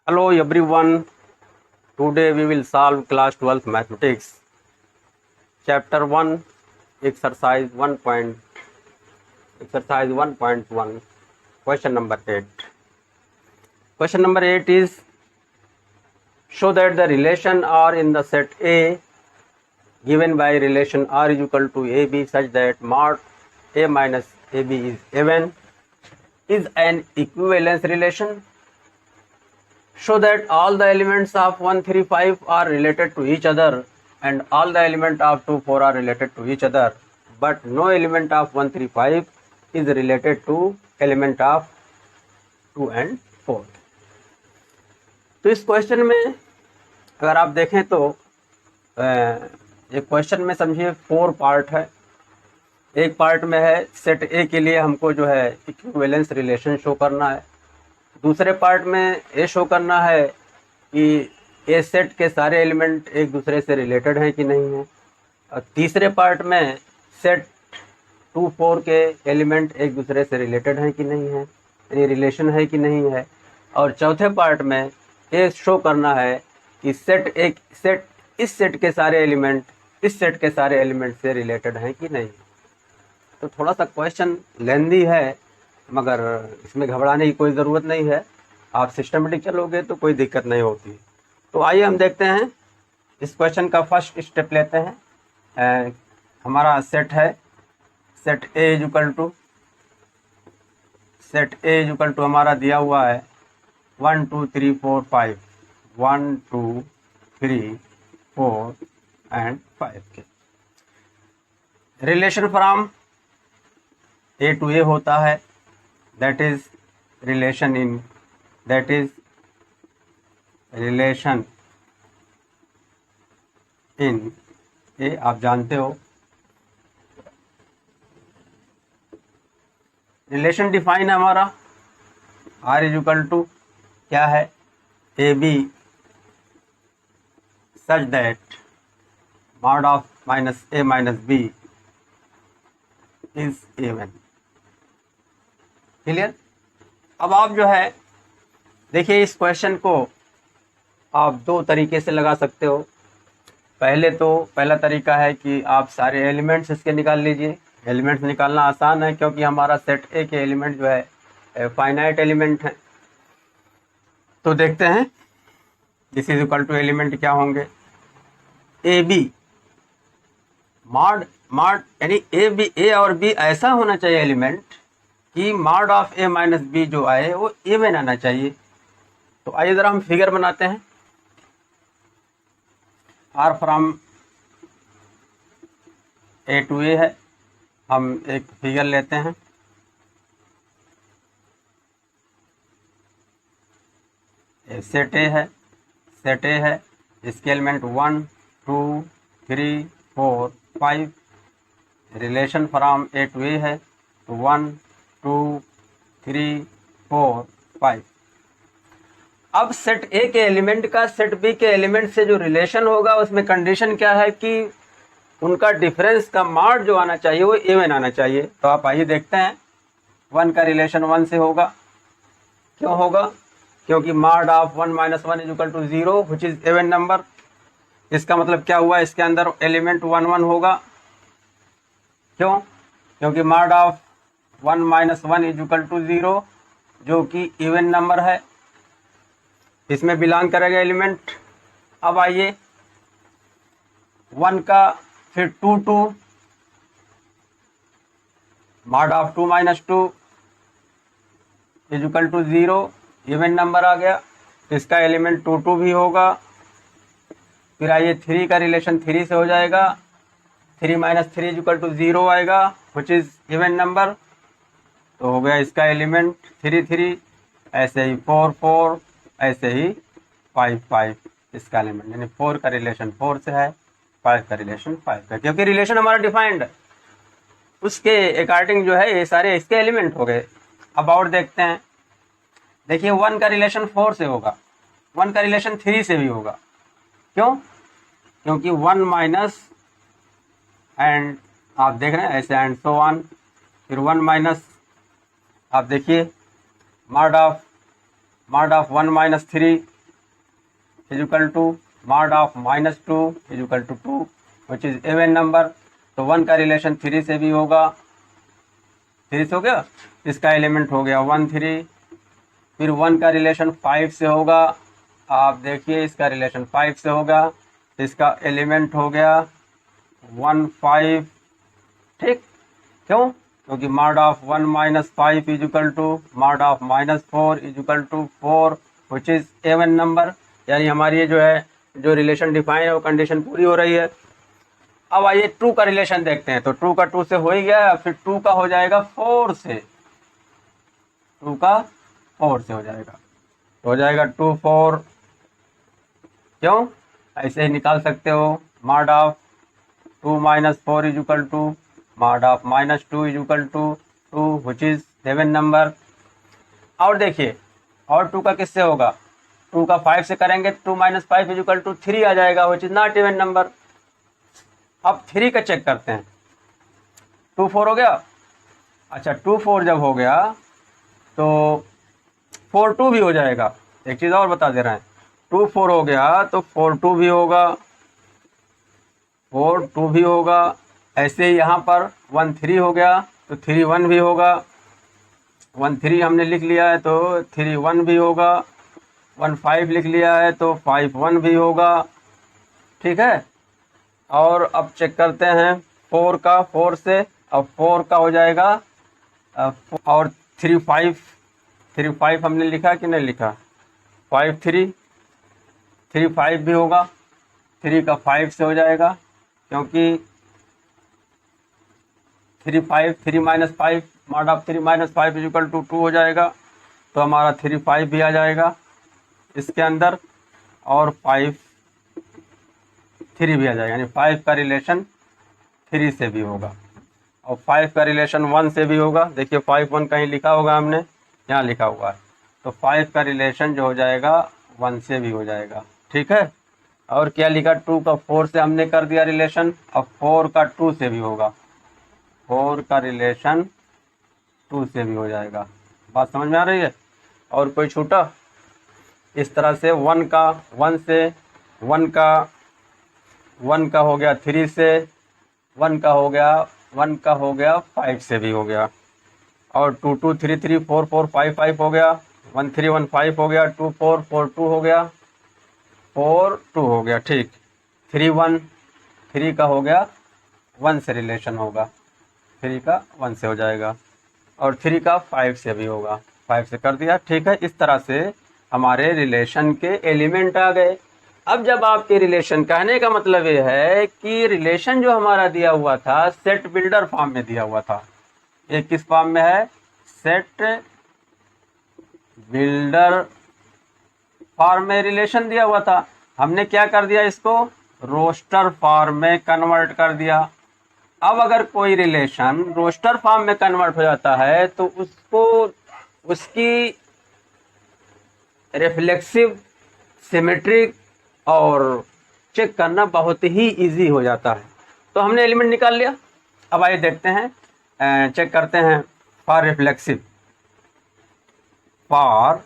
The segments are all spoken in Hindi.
Hello everyone. Today we will solve class 12th mathematics. Chapter 1 exercise 1.1 question number 8. Question number 8 is show that the relation R in the set A given by relation R is equal to AB such that mod A minus AB is even is an equivalence relation. Show that all the elements of 135 are related to each other and all the elements of 24 are related to each other, but no element of 135 is related to element of 2 and 4. तो इस क्वेश्चन में अगर आप देखें तो एक क्वेश्चन में समझिए 4 पार्ट है। एक पार्ट में है सेट ए के लिए हमको जो है इक्विवेलेंस रिलेशन शो करना है। दूसरे पार्ट में ये शो करना है कि ए सेट के सारे एलिमेंट एक दूसरे से रिलेटेड हैं कि नहीं हैं। और तीसरे पार्ट में सेट 2, 4 के एलिमेंट एक दूसरे से रिलेटेड हैं कि नहीं हैं, यानी रिलेशन है कि नहीं है। और चौथे पार्ट में ये शो करना है कि इस सेट के सारे एलिमेंट इस सेट के सारे एलिमेंट से रिलेटेड हैं कि नहीं। तो थोड़ा सा क्वेश्चन लेंदी है, मगर इसमें घबराने की कोई ज़रूरत नहीं है। आप सिस्टमेटिक चलोगे तो कोई दिक्कत नहीं होती। तो आइए हम देखते हैं इस क्वेश्चन का फर्स्ट स्टेप लेते हैं। हमारा सेट है set A is equal to हमारा दिया हुआ है 1 2 3 4 5 1 2 3 4 एंड 5 के रिलेशन फ्रॉम ए टू ए होता है, that is relation in A आप जानते हो। रिलेशन डिफाइन है हमारा R इज इक्वल टू क्या है A B such that mod of minus A minus B is even. Clear. अब आप जो है देखिए इस क्वेश्चन को आप दो तरीके से लगा सकते हो। पहला तरीका है कि आप सारे एलिमेंट्स इसके निकाल लीजिए। एलिमेंट्स निकालना आसान है क्योंकि हमारा सेट ए के एलिमेंट जो है फाइनाइट एलिमेंट हैं। तो देखते हैं this is equal to element क्या होंगे ए बी मॉड यानी ए और बी ऐसा होना चाहिए एलिमेंट कि mod of A minus B जो आए वो इवन आना चाहिए। तो आइए ज़रा हम फिगर बनाते हैं। Are from A to A है, हम एक फिगर लेते हैं। सेट ए है इसके element 1 2 3 4 5। Relation from A to A है तो 1 2 3 4 5। अब सेट ए के एलिमेंट का सेट बी के एलिमेंट से जो रिलेशन होगा उसमें कंडीशन क्या है कि उनका डिफरेंस का मॉड जो आना चाहिए वो इवन आना चाहिए। तो आप आइए देखते हैं 1 का रिलेशन 1 से होगा। क्यों होगा? क्योंकि mod of 1 minus 1 is equal to 0 which is even number. इसका मतलब क्या हुआ, इसके अंदर एलिमेंट 1 1 होगा। क्यों? क्योंकि mod of 1 minus 1 is equal to 0 जो कि इवन नंबर है, इसमें बिलोंग करेगा एलिमेंट। अब आइए 1 का फिर 2 2 mod of 2 minus 2 is equal to 0 even number आ गया, इसका एलिमेंट 2 2 भी होगा। फिर आइए 3 का रिलेशन 3 से हो जाएगा, 3 माइनस 3 इज इक्वल टू 0 आएगा विच इज इवन नंबर। तो हो गया इसका एलिमेंट 3 3, ऐसे ही 4 4, ऐसे ही 5 5 इसका एलिमेंट, यानी 4 का रिलेशन 4 से है, 5 का रिलेशन 5 का, क्योंकि रिलेशन हमारा डिफाइंड है उसके अकॉर्डिंग जो है ये सारे इसके एलिमेंट हो गए। अब और देखते हैं। देखिए 1 का रिलेशन 4 से होगा, 1 का रिलेशन 3 से भी होगा। क्यों? क्योंकि 1 माइनस एंड आप देख रहे हैं ऐसे एंड सो ऑन। फिर 1 माइनस आप देखिए mod of 1 minus 3 is equal to mod of -2 is equal to 2 which is even number. तो 1 का रिलेशन 3 से भी होगा, 3 से हो गया, इसका एलिमेंट हो गया 1 3। फिर 1 का रिलेशन 5 से होगा, आप देखिए इसका रिलेशन 5 से होगा, इसका एलिमेंट हो गया 1 5। ठीक, क्यों? क्योंकि mod of 1 - 5 is equal to mod of -4 is equal to 4 which is even number. यानी हमारी ये जो है, जो रिलेशन डिफाइन है वो कंडीशन पूरी हो रही है। अब आइए 2 का रिलेशन देखते हैं। तो 2 का 2 से हो ही गया, फिर 2 का हो जाएगा 4 से, 2 का 4 से हो जाएगा, तो हो जाएगा 2 4। क्यों? ऐसे ही निकाल सकते हो, mod of 2 - 4 is equal to mod of -2 is equal to 2 which is even number. और देखिए, और 2 का किससे होगा? 2 का 5 से करेंगे, 2 - 5 इज इक्वल टू 3 आ जाएगा विच इज नॉट इवन नंबर। अब 3 का चेक करते हैं। 2 4 हो गया। अच्छा, 2 4 जब हो गया तो 4 2 भी हो जाएगा। एक चीज़ और बता दे रहे हैं, 2 4 हो गया तो 4 2 भी होगा, 4 2 भी होगा। ऐसे ही यहाँ पर 1 3 हो गया तो 3 1 भी होगा, 1 3 हमने लिख लिया है तो 3 1 भी होगा, 1 5 लिख लिया है तो 5 1 भी होगा। ठीक है। और अब चेक करते हैं 4 का, 4 से, अब 4 का हो जाएगा और 3 5 हमने लिखा कि नहीं लिखा? 5 3 5 भी होगा, 3 का 5 से हो जाएगा, क्योंकि 3 5 3 - 5 mod of 3 - 5 is equal to 2 हो जाएगा। तो हमारा 3 5 भी आ जाएगा इसके अंदर, और 5 3 भी आ जाएगा, यानी 5 का रिलेशन 3 से भी होगा और 5 का रिलेशन 1 से भी होगा। देखिए 5 1 कहीं लिखा होगा, हमने यहाँ लिखा हुआ है, तो 5 का रिलेशन जो हो जाएगा 1 से भी हो जाएगा। ठीक है। और क्या लिखा? 2 का 4 से हमने कर दिया रिलेशन, अब 4 का 2 से भी होगा, 4 का रिलेशन 2 से भी हो जाएगा। बात समझ में आ रही है? और कोई छूटा? इस तरह से 1 का 1 से, 1 का हो गया 3 से, 1 का हो गया 5 से भी हो गया, और 2 2 3 3 4 4 5 5 हो गया, 1 3 1 5 हो गया, 2 4 4 2 हो गया, 4 2 हो गया। ठीक, 3 1 3 का हो गया 1 से रिलेशन होगा, 3 का 1 से हो जाएगा, और 3 का 5 से भी होगा, 5 से कर दिया। ठीक है। इस तरह से हमारे रिलेशन के एलिमेंट आ गए। अब जब आपके रिलेशन, कहने का मतलब ये है कि रिलेशन जो हमारा दिया हुआ था सेट बिल्डर फॉर्म में दिया हुआ था, ये किस फॉर्म में है? सेट बिल्डर फॉर्म में रिलेशन दिया हुआ था। हमने क्या कर दिया? इसको रोस्टर फॉर्म में कन्वर्ट कर दिया। अब अगर कोई रिलेशन रोस्टर फॉर्म में कन्वर्ट हो जाता है तो उसको, उसकी रिफ्लेक्सिव, सिमेट्रिक और चेक करना बहुत ही इजी हो जाता है। तो हमने एलिमेंट निकाल लिया। अब आइए देखते हैं, चेक करते हैं फॉर रिफ्लेक्सिव, फॉर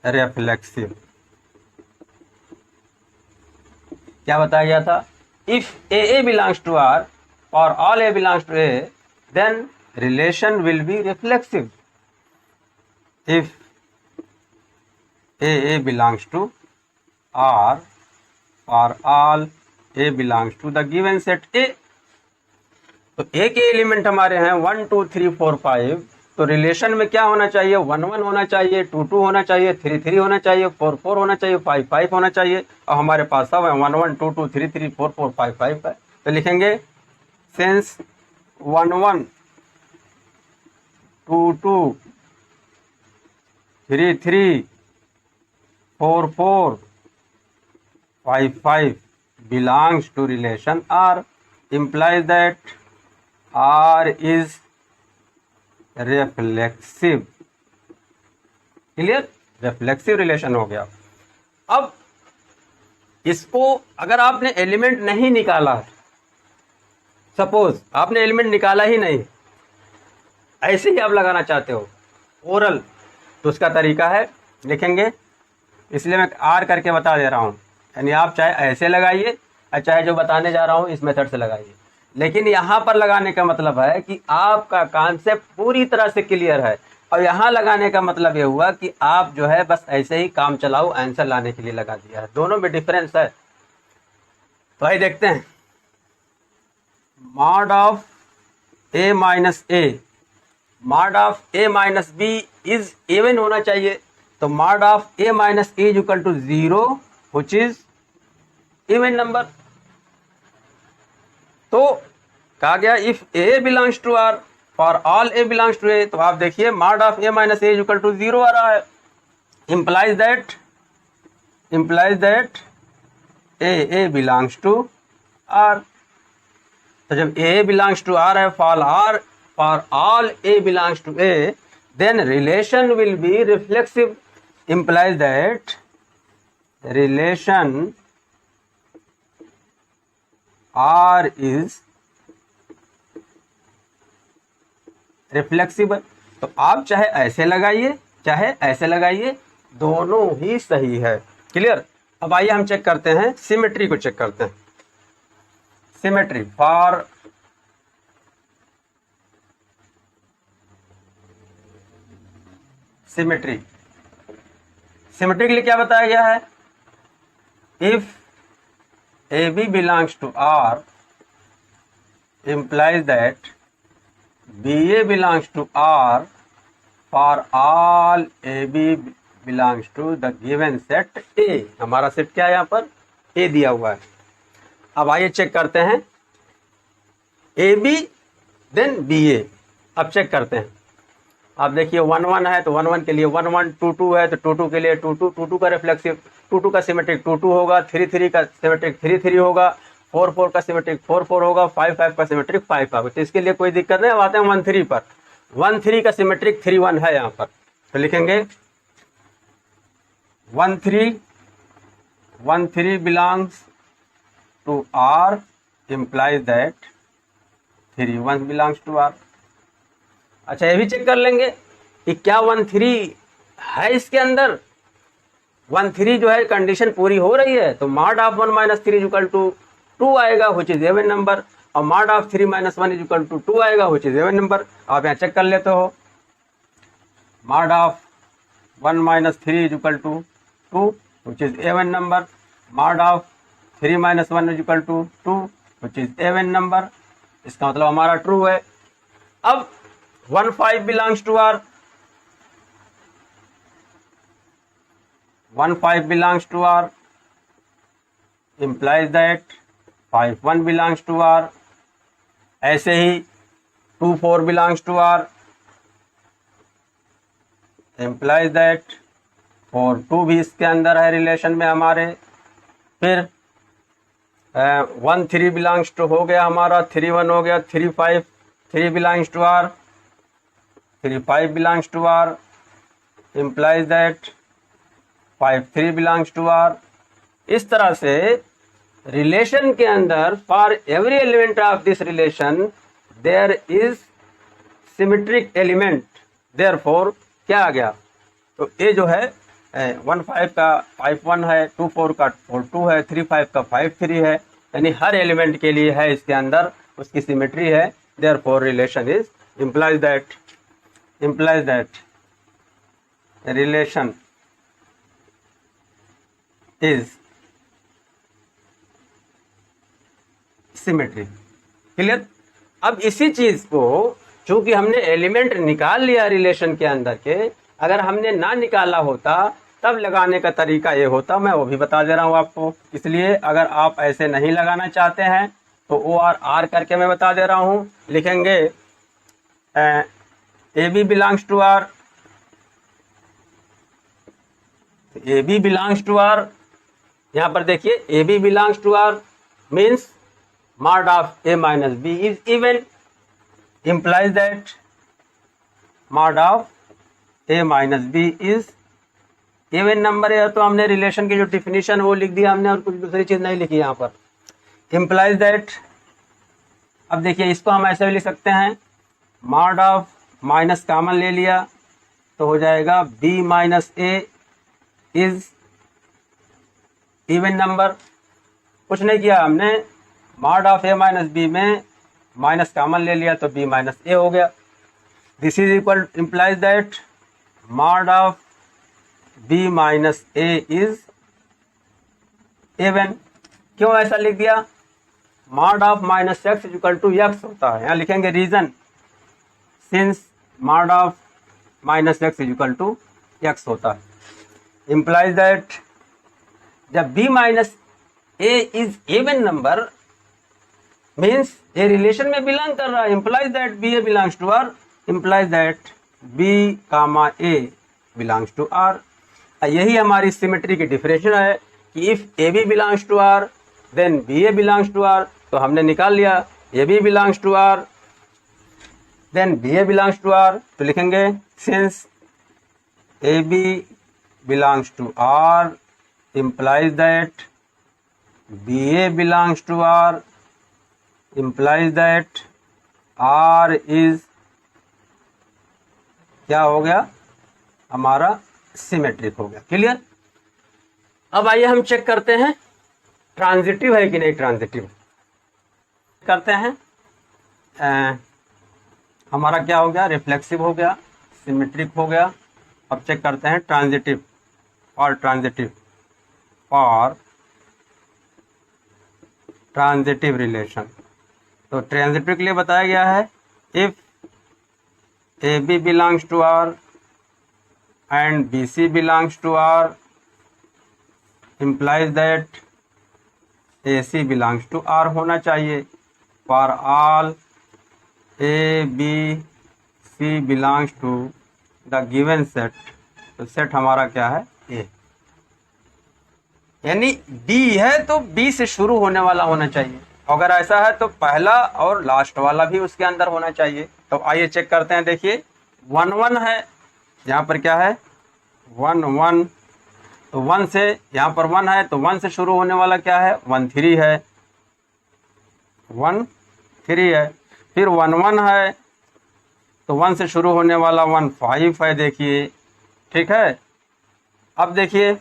रिफ्लेक्सिव क्या बताया गया था? If a belongs to R और all A belongs to A, then relation will be reflexive. If a belongs to R और all A belongs to the given set A, तो ए के एलिमेंट हमारे हैं 1 2 3 4 5, तो रिलेशन में क्या होना चाहिए? 1 1 होना चाहिए, 2 2 होना चाहिए, 3 3 होना चाहिए, 4 4 होना चाहिए, 5 5 होना चाहिए, और हमारे पास सब है 1 1 2 2 3 3 4 4 5 5 है। तो लिखेंगे since 1 1 2 2 3 3 4 4 5 5 belongs to relation R, implies that R is reflexive। Clear? Reflexive relation हो गया। अब इसको अगर आपने एलिमेंट नहीं निकाला, सपोज आपने एलिमेंट निकाला ही नहीं, ऐसे ही आप लगाना चाहते हो ओरल, तो उसका तरीका है, लिखेंगे इसलिए मैं आर करके बता दे रहा हूँ। यानी आप चाहे ऐसे लगाइए और चाहे जो बताने जा रहा हूँ इस मेथड से लगाइए, लेकिन यहाँ पर लगाने का मतलब है कि आपका कॉन्सेप्ट पूरी तरह से क्लियर है। और यहाँ लगाने का मतलब ये हुआ कि आप जो है बस ऐसे ही काम चलाओ आंसर लाने के लिए लगा दिया है। दोनों में डिफरेंस है। तो आइए देखते हैं। Mod of A minus a, mod of A minus B is even होना चाहिए। तो mod of A minus A is equal to 0 which is even number. तो कहा गया if a belongs to R for all A belongs to A. तो आप देखिए mod of A minus A is equal to 0 आ रहा है। implies that a belongs to R. तो जब ए बिलोंग्स टू आर है for all A belongs to A, then relation will be reflexive, implies that relation R is reflexible। तो आप चाहे ऐसे लगाइए चाहे ऐसे लगाइए, दोनों ही सही है। क्लियर। अब आइए हम चेक करते हैं, सिमेट्री को चेक करते हैं। सिमेट्री फॉर सिमेट्री के लिए क्या बताया गया है? If A B belongs to R implies that B A belongs to R for all A B belongs to the given set A. हमारा सेट क्या है? यहाँ पर ए दिया हुआ है। अब आइए चेक करते हैं ए बी देन बी ए। अब चेक करते हैं। आप देखिए 1 1 है तो 1 1 के लिए 1 1, 2 2 है तो 2 2 के लिए 2 2, 2 2 का रिफ्लेक्सिव 2 2 का सिमेट्रिक 2 2 होगा, 3 3 का सिमेट्रिक 3 3 होगा, 4 4 का सिमेट्रिक 4 4 होगा, 5 5 का सिमेट्रिक 5 5। तो इसके लिए कोई दिक्कत नहीं। अब आते हैं 1 3 पर। 1 3 का सिमेट्रिक 3 1 है यहाँ पर। तो लिखेंगे 1 3 belongs to R implies that 3 1 belongs to R. अच्छा, ये भी चेक कर लेंगे कि क्या 1 3 है इसके अंदर। 1 3 जो है कंडीशन पूरी हो रही है तो mod of 1 minus 3 equal to 2 आएगा व्हिच इज इवन नंबर, और mod of 3 minus 1 equal to 2 आएगा व्हिच इज इवन नंबर। आप यहाँ चेक कर लेते हो। Mod of 1 minus 3 equal to 2 which is even number, mod of 3 minus 1 equal to 2 which is even number. इसका मतलब हमारा ट्रू है। अब 1 5 belongs to R, 1 5 belongs to R implies that 5 1 belongs to R. ऐसे ही 2 4 belongs to R implies that 4 2 भी इसके अंदर है रिलेशन में हमारे। फिर 1 3 बिलोंग्स टू हो गया हमारा, 3 1 हो गया, 3 5 3 belongs to R, 3 5 belongs to R implies that 5 3 belongs to R. इस तरह से रिलेशन के अंदर for every element of this relation there is symmetric element. Therefore क्या आ गया? तो ये जो है 1 5 का 5 1 है, 2 4 का 4 2 है, 3 5 का 5 3 है, यानी हर एलिमेंट के लिए है इसके अंदर उसकी सिमेट्री है। Therefore relation is implies that relation is symmetry. Clear. अब इसी चीज को चूंकि हमने एलिमेंट निकाल लिया रिलेशन के अंदर के, अगर हमने ना निकाला होता तब लगाने का तरीका ये होता, मैं वो भी बता दे रहा हूं आपको। इसलिए अगर आप ऐसे नहीं लगाना चाहते हैं तो ओ आर आर करके मैं बता दे रहा हूं। लिखेंगे A B belongs to R, A B belongs to R. यहाँ पर देखिए A B belongs to R means mod of a minus b is even, implies that mod of a minus b is even number है। तो हमने रिलेशन की जो डिफिनीशन वो लिख दिया हमने और कुछ दूसरी चीज नहीं लिखी यहाँ पर। implies that, अब देखिए इसको हम ऐसे भी लिख सकते हैं, mod of माइनस कॉमन ले लिया तो हो जाएगा b minus a is even number, कुछ नहीं किया हमने, mod of A minus B में माइनस कॉमन ले लिया तो बी माइनस ए हो गया। This is equal implies that mod of B minus A is even. क्यों ऐसा लिख दिया? Mod of minus X equal to X होता है, यहाँ लिखेंगे reason, since mod of minus X equal to X होता है। इम्प्लाइज दैट जब b minus A is even number means A relation में बिलोंग कर रहा है, implies that B A belongs to R, implies that B comma A belongs to R. यही हमारी सिमेट्री की डिफरेंशियल है कि if A B belongs to R then B A belongs to R. तो हमने निकाल लिया A B belongs to R then B A belongs to R, तो लिखेंगे since A B belongs to R implies that BA belongs to R, implies that R is क्या हो गया हमारा सिमेट्रिक हो गया। क्लियर? अब आइए हम चेक करते हैं ट्रांजिटिव है कि नहीं ट्रांजिटिव करते हैं। हमारा क्या हो गया, रिफ्लेक्सिव हो गया, सिमेट्रिक हो गया। अब चेक करते हैं ट्रांजिटिव और ट्रांजिटिव और ट्रांजिटिव रिलेशन। तो ट्रांजिटिव के लिए बताया गया है if A B belongs to R and B C belongs to R implies that A C belongs to R होना चाहिए for all A B C belongs to the given set. तो सेट हमारा क्या है, ए, यानी B है तो B से शुरू होने वाला होना चाहिए। अगर ऐसा है तो पहला और लास्ट वाला भी उसके अंदर होना चाहिए। तो आइए चेक करते हैं। देखिए 1 1 है, यहाँ पर क्या है 1 1, तो 1 से यहाँ पर 1 है तो 1 से शुरू होने वाला क्या है 1 3 है, 1 3 है। फिर 1 1 है तो 1 से शुरू होने वाला 1 5 है। देखिए ठीक है। अब देखिए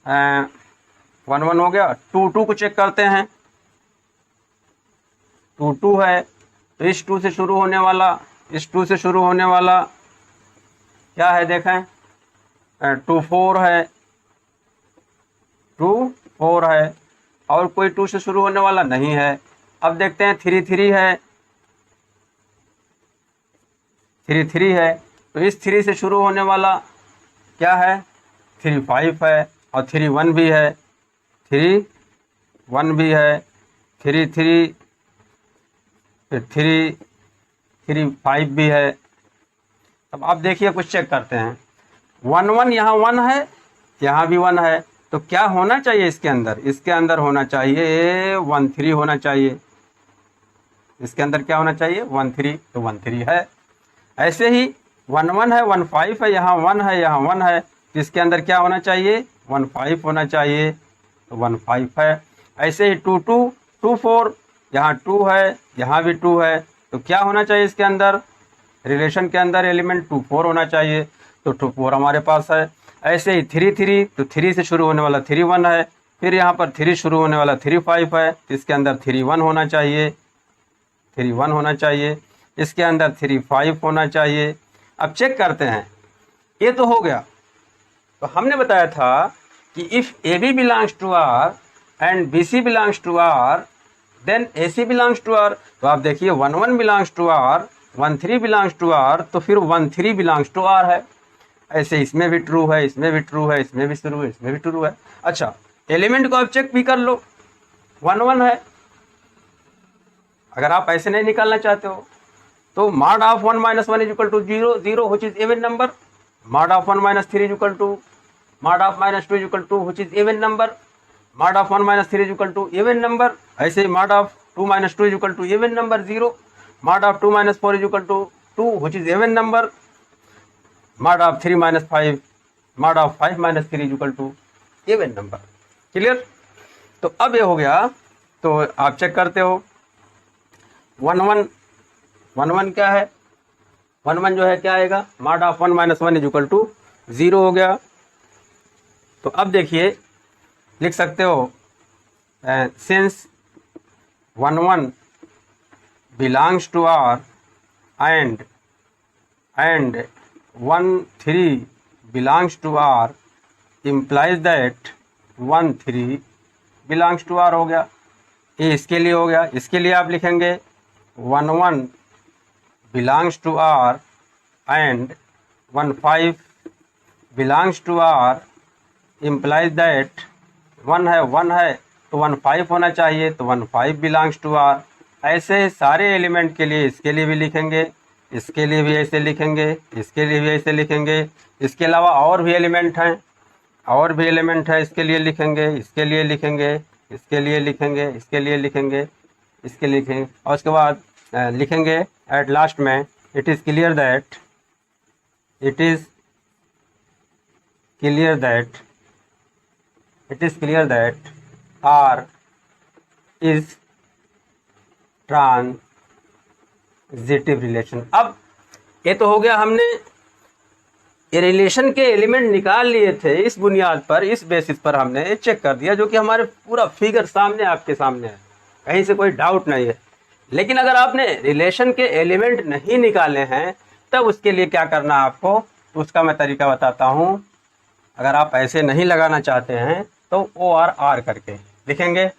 1 1 हो गया। 2 2 को चेक करते हैं। 2 2 है तो इस 2 से शुरू होने वाला, इस 2 से शुरू होने वाला क्या है देखें 2 4 है, 2 4 है और कोई 2 से शुरू होने वाला नहीं है। अब देखते हैं 3 3 है, 3 3 है तो इस 3 से शुरू होने वाला क्या है 3 5 है और 3 1 भी है, 3 1 भी है, 3 3 फिर 3 3 5 भी है। अब आप देखिए कुछ चेक करते हैं 1 1 यहाँ 1 है, यहाँ भी 1 है, तो क्या होना चाहिए इसके अंदर, इसके अंदर होना चाहिए 1 3 होना चाहिए। इसके अंदर क्या होना चाहिए 1 3, तो 1 3 है। ऐसे ही 1 1 है 1 5 है, यहाँ 1 है यहाँ 1 है, तो इसके अंदर क्या होना चाहिए 1 5 होना चाहिए, तो 1 5 है। ऐसे ही 2 2 2 4, यहाँ 2 है यहाँ भी 2 है, तो क्या होना चाहिए इसके अंदर, रिलेशन के अंदर एलिमेंट 2 4 होना चाहिए, तो 2 4 हमारे पास है। ऐसे ही 3 3, तो 3 से शुरू होने वाला 3 1 है, फिर यहाँ पर 3 शुरू होने वाला 3 5 है, तो इसके अंदर 3 1 होना चाहिए, 3 1 होना चाहिए, इसके अंदर 3 5 होना चाहिए। अब चेक करते हैं, ये तो हो गया। तो हमने बताया था कि if A B belongs to R and B C belongs to R then A C belongs to R. तो आप देखिए 1 1 belongs to R, 1 3 belongs to R, तो फिर 1 3 बिलोंग्स टू आर है। ऐसे इसमें भी ट्रू है, इसमें भी ट्रू है, इसमें भी ट्रू है, इसमें भी ट्रू है। अच्छा, एलिमेंट को आप चेक भी कर लो, 1 1 है। अगर आप ऐसे नहीं निकालना चाहते हो तो mod of 1 - 1 is equal to 0 0 which is even number, mod of 1 - 3 is equal to mod of -2 is equal to which is even number, mod of 1 - 3 is equal to even number। ऐसे mod of 2 - 2 is equal to even number 0, mod of 2 - 4 is equal to 2 which is even number, mod of 3 - 5, mod of 5 - 3 is equal to even number। Clear? तो अब ये हो गया। तो आप चेक करते हो 1 1 1 1 क्या है, 1 1 जो है क्या आएगा, mod of 1 - 1 is equal to 0 हो गया। तो अब देखिए लिख सकते हो since 1 1 belongs to R and 1 3 belongs to R implies that 1 3 belongs to R हो गया। ये इसके लिए हो गया। इसके लिए आप लिखेंगे 1 1 belongs to R and 1 5 belongs to R implies that 1 है तो 1 5 होना चाहिए, तो 1 5 बिलोंग्स टू R। ऐसे सारे एलिमेंट के लिए इसके लिए भी लिखेंगे, इसके लिए भी ऐसे लिखेंगे, इसके लिए भी ऐसे लिखेंगे। इसके अलावा और भी एलिमेंट हैं, इसके लिए लिखेंगे, इसके लिए लिखेंगे, इसके लिए लिखेंगे, इसके लिए लिखेंगे, इसके लिए लिखेंगे, और उसके बाद लिखेंगे एट लास्ट में it is clear that R is transitive relation. अब ये तो हो गया, हमने ये रिलेशन के एलिमेंट निकाल लिए थे। इस बुनियाद पर, इस बेसिस पर हमने चेक कर दिया, जो कि हमारे पूरा फिगर सामने, आपके सामने है, कहीं से कोई डाउट नहीं है। लेकिन अगर आपने रिलेशन के एलिमेंट नहीं निकाले हैं तब उसके लिए क्या करना है आपको, तो उसका मैं तरीका बताता हूँ। अगर आप ऐसे नहीं लगाना चाहते हैं तो OR करके लिखेंगे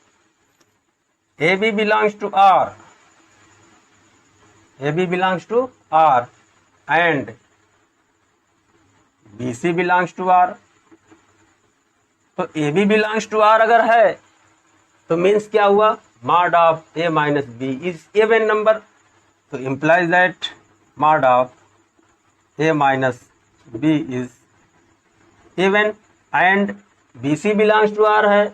AB belongs to R and BC belongs to R। तो AB belongs to R अगर है तो मीन्स क्या हुआ, mod of A minus B is even number, तो implies that mod of A minus B is even and BC belongs to R है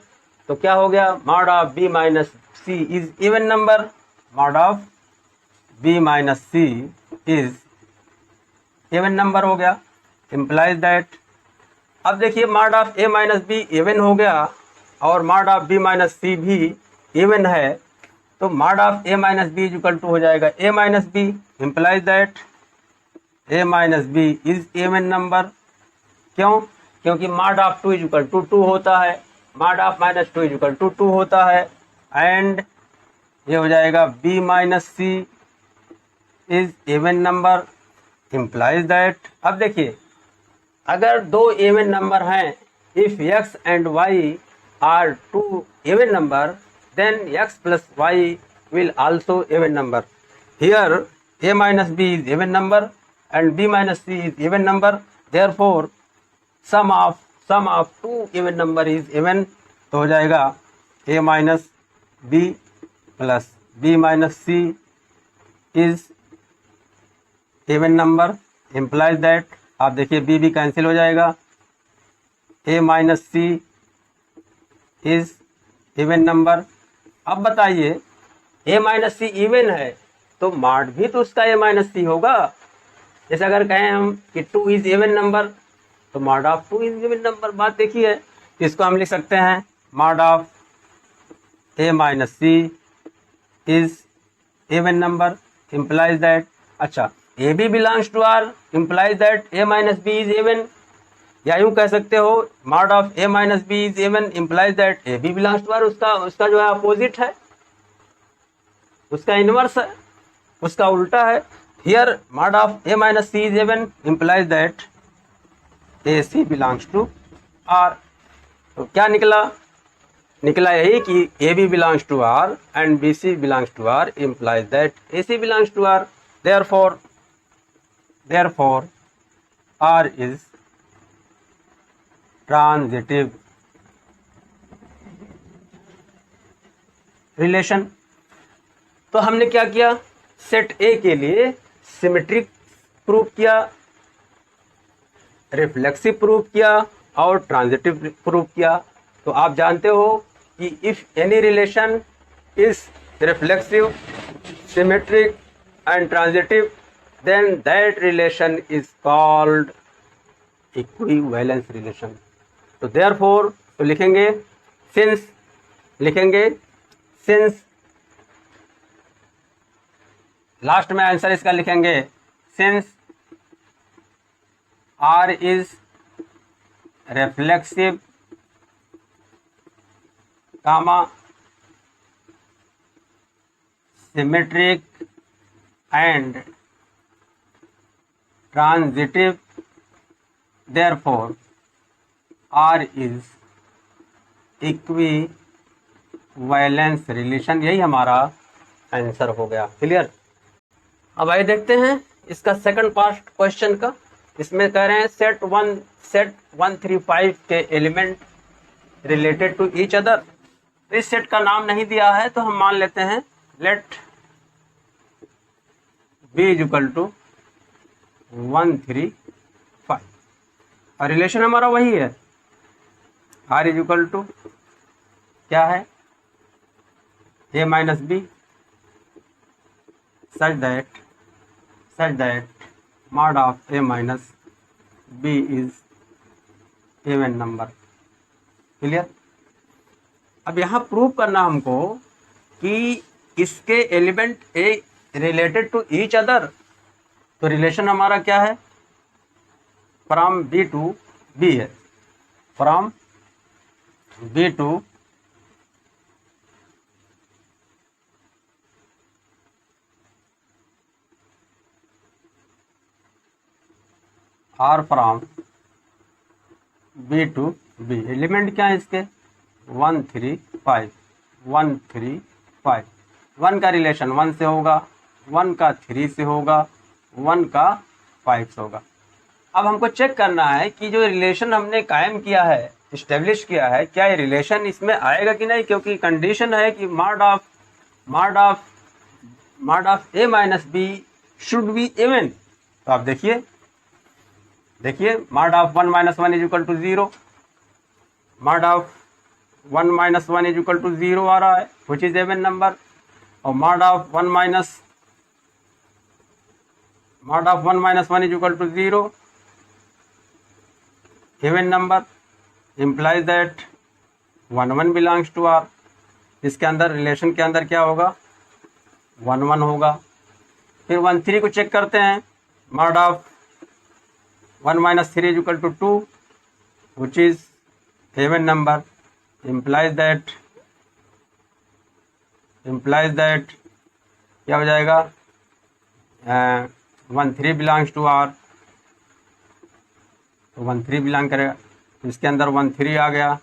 तो क्या हो गया, mod of B minus C is even number, mod of B minus C is even number हो गया, implies that। अब देखिए mod of A minus B even हो गया और mod of B minus C भी even है, तो mod of A minus B equal to हो जाएगा A minus B, implies that A minus B is even number। क्यों? क्योंकि mod of 2 इक्वल टू 2 होता है, mod of minus 2 equal to 2 होता है, एंड ये हो जाएगा B minus C is even number, implies that। अब देखिए अगर दो even नंबर हैं, if x and y are two even number then x plus y will also even number। Here A minus B is even number and B minus C is even number, therefore sum of two even number is even। तो हो जाएगा A minus B plus B minus C is even number, implies that। आप देखिए B भी कैंसिल हो जाएगा, A minus C is even number। अब बताइए A minus C even है तो mod भी तो उसका A minus C होगा। जैसे अगर कहें हम कि 2 is even number तो mod of 2 is even number। बात देखिए, इसको हम लिख सकते हैं mod of A minus C is even number, implies that। अच्छा, AB belongs to R implies that A minus B is even, या यूँ कह सकते हो mod of A minus B is even implies that AB belongs to R। उसका जो है अपोजिट है, उसका इनवर्स है, उसका उल्टा है। Here mod of A minus C is even implies that AC belongs to R। तो क्या निकला यही कि AB belongs to R and BC belongs to R implies that AC belongs to R। Therefore R is transitive relation। तो हमने क्या किया, सेट A के लिए सिमेट्रिक प्रूव किया, रिफ्लेक्सिव प्रूव किया और ट्रांजिटिव प्रूव किया। तो आप जानते हो कि if any relation is reflexive, symmetric and transitive then that relation is called equivalence relation. तो देयरफॉर तो लिखेंगे सिंस लास्ट में आंसर इसका लिखेंगे since R is reflexive comma symmetric and transitive, therefore R is equivalence relation. यही हमारा आंसर हो गया। क्लियर। अब आइए देखते हैं इसका सेकंड पार्ट क्वेश्चन का। इसमें कह रहे हैं सेट 135 के element related to each other. इस सेट का नाम नहीं दिया है तो हम मान लेते हैं let B is equal to 135 और रिलेशन हमारा वही है आर इज इक्वल टू क्या है a minus B such that mod of A minus B is even number. Clear. अब यहाँ प्रूव करना हमको कि इसके element a related to each other, तो रिलेशन हमारा क्या है फ्रॉम बी टू बी है, from B to R from B to B. Element क्या है इसके 135 1 का रिलेशन 1 से होगा, 1 का 3 से होगा, 1 का 5 से होगा। अब हमको चेक करना है कि जो रिलेशन हमने कायम किया है, इस्टेब्लिश किया है, क्या ये रिलेशन इसमें आएगा कि नहीं, क्योंकि कंडीशन है कि mod of A minus B should be even. तो आप देखिए mod of 1 minus 1 is equal to 0, mod of 1 minus 1 is equal to 0 आ रहा है विच इज इवन नंबर, और mod of 1 minus 1 is equal to 0 even number implies that 1 belongs to R. इसके अंदर रिलेशन के अंदर क्या होगा 1 होगा। फिर 1 3 को चेक करते हैं, mod of 1 minus 3 is equal to 2 which is even number, implies that क्या हो जाएगा 1 3 बिलोंग्स टू आर, तो 1 3 बिलोंग करेगा। इसके अंदर 1 3 आ गया,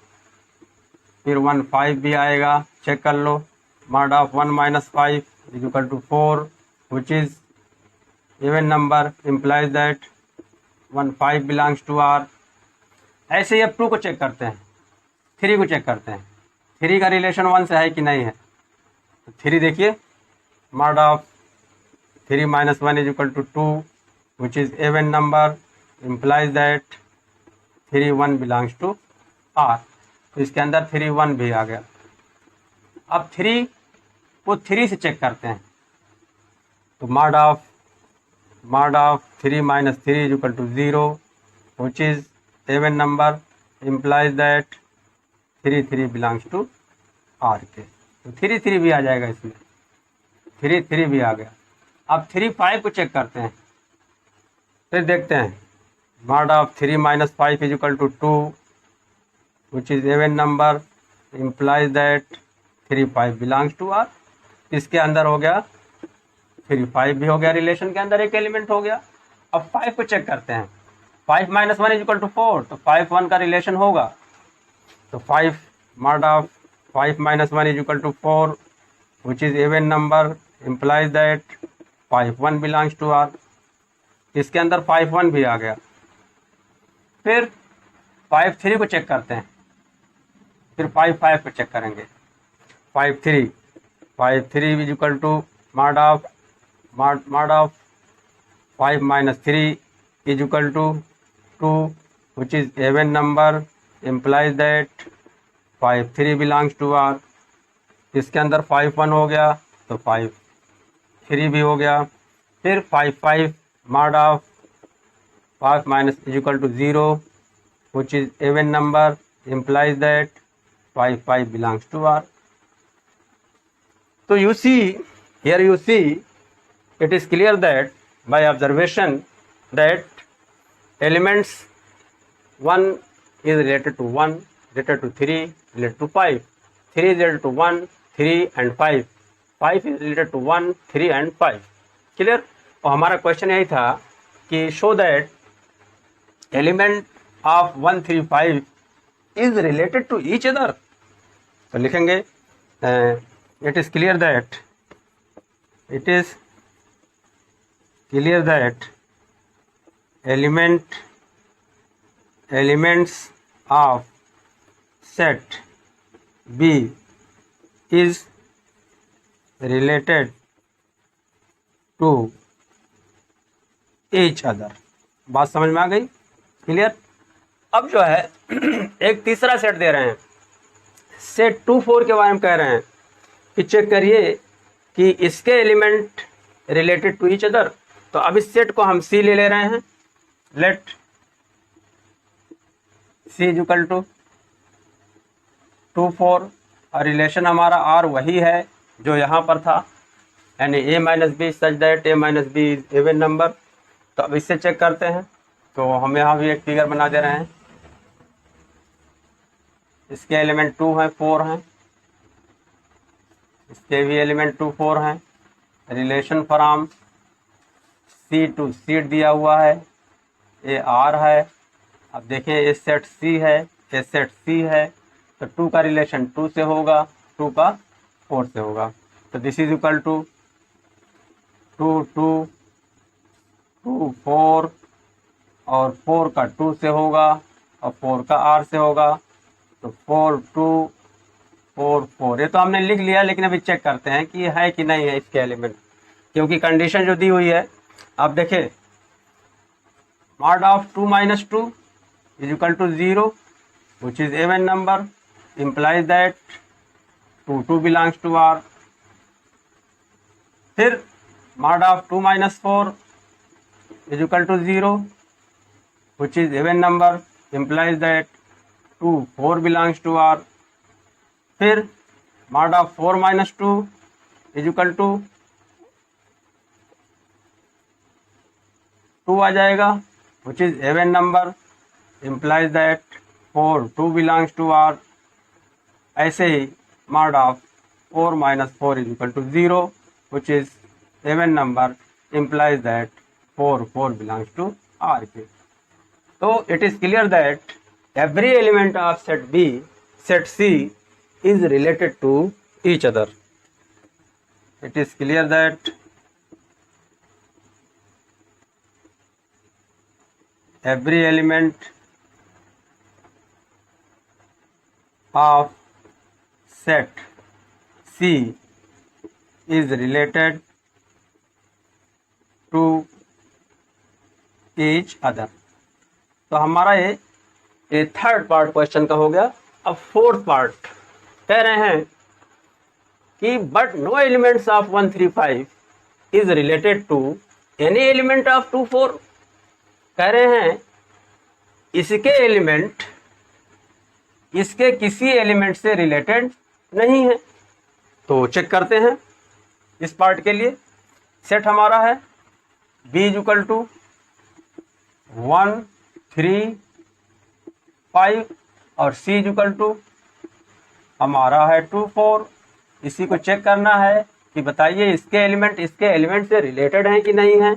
फिर 1 5 भी आएगा, चेक कर लो, mod of 1 minus 5 is equal to 4 which is even number, implies that 1 5 belongs to R. ऐसे ही अब 2 को चेक करते हैं, 3 को चेक करते हैं, 3 का रिलेशन 1 से है कि नहीं है। तो 3 देखिए, mod of 3 minus 1 is equal to 2 which is even number, implies that 3 1 belongs to R. तो इसके अंदर 3 1 भी आ गया। अब 3 को 3 से चेक करते हैं, तो mod of 3 minus 3 is equal to 0 which is even number, implies that 3 3 belongs to R के। तो 3 3 भी आ जाएगा इसमें, 3 3 भी आ गया। अब 3 5 को चेक करते हैं, फिर देखते हैं, mod of 3 minus 5 is equal to 2 which is even number, implies that 3 5 belongs to R. इसके अंदर हो गया 3 5 भी हो गया, रिलेशन के अंदर एक एलिमेंट हो गया। अब 5 को चेक करते हैं, 5 माइनस 1 इज इक्वल टू 4, तो 5 1 का रिलेशन होगा। तो 5 mod of 5 minus 1 is equal to 4 which is even number, implies that 5 1 belongs to R. इसके अंदर 5 1 भी आ गया। फिर 5 3 को चेक करते हैं, फिर 5 5 को चेक करेंगे, 5 3 is equal to mod of 5 minus 3 is equal to 2 which is even number, implies that 5 3 belongs to R. इसके अंदर 5 1 हो गया, तो 5 3 भी हो गया। फिर 5 5 mod of 5 minus is equal to 0 which is even number, implies that 5 5 belongs to R. तो here you see it is clear that by observation that elements 1 is related to 1, related to 3, related to 5, 3 is related to 1, 3 and 5, 5 is related to 1, 3 and 5. Clear? और हमारा क्वेश्चन यही था कि show that element of 1, 3, 5 is related to each other. तो लिखेंगे it is clear that elements of set B is related to each other. बात समझ में आ गई? क्लियर? अब जो है एक तीसरा सेट दे रहे हैं, सेट 2, 4 के बारे में कह रहे हैं कि चेक करिए कि इसके element related to each other. तो अब इस सेट को हम C ले रहे हैं. Let C is equal to 2, 4 और रिलेशन हमारा R वही है जो यहाँ पर था, यानी A minus B such that A minus B is even number. तो अब इससे चेक करते हैं. तो हम यहाँ भी एक फिगर बना दे रहे हैं. इसके एलिमेंट 2 हैं, 4 हैं, इसके भी एलिमेंट 2, 4 हैं. Relation from C to C दिया हुआ है, ये R है. अब देखें ये सेट C है, ये सेट C है, तो 2 का रिलेशन 2 से होगा, 2 का 4 से होगा. तो दिस इज इक्वल टू 2, 2, 2, 4 और 4 का 2 से होगा और 4 का R से होगा. तो 4, 2, 4, 4 ये तो हमने लिख लिया, लेकिन अभी चेक करते हैं कि है कि नहीं है इसके एलिमेंट, क्योंकि कंडीशन जो दी हुई है. अब देखें mod of 2 minus 2 is equal to 0, which is even number, implies that 2, 2 belongs to R. फिर mod of 2 minus 4 is equal to 0, which is even number, implies that 2, 4 belongs to R. फिर mod of 4 minus 2 is equal to 2 आ जाएगा, which is even number, implies that 4, 2 belongs to R. ऐसे ही mod of 4 minus 4 is equal to 0, which is even number, implies that 4, 4 belongs to R. So it is clear that every element of set B, set C is related to each other. It is clear that every element of set C is related to each other. तो हमारा ये थर्ड पार्ट क्वेश्चन का हो गया. अब फोर्थ पार्ट कह रहे हैं कि but no elements of 1, 3, 5 is related to any element of 2, 4. कह रहे हैं इसके एलिमेंट इसके किसी एलिमेंट से रिलेटेड नहीं है. तो चेक करते हैं इस पार्ट के लिए. सेट हमारा है B इज इक्वल टू 1, 3, 5 और C इज इक्वल टू हमारा है 2, 4. इसी को चेक करना है कि बताइए इसके एलिमेंट से रिलेटेड हैं कि नहीं है.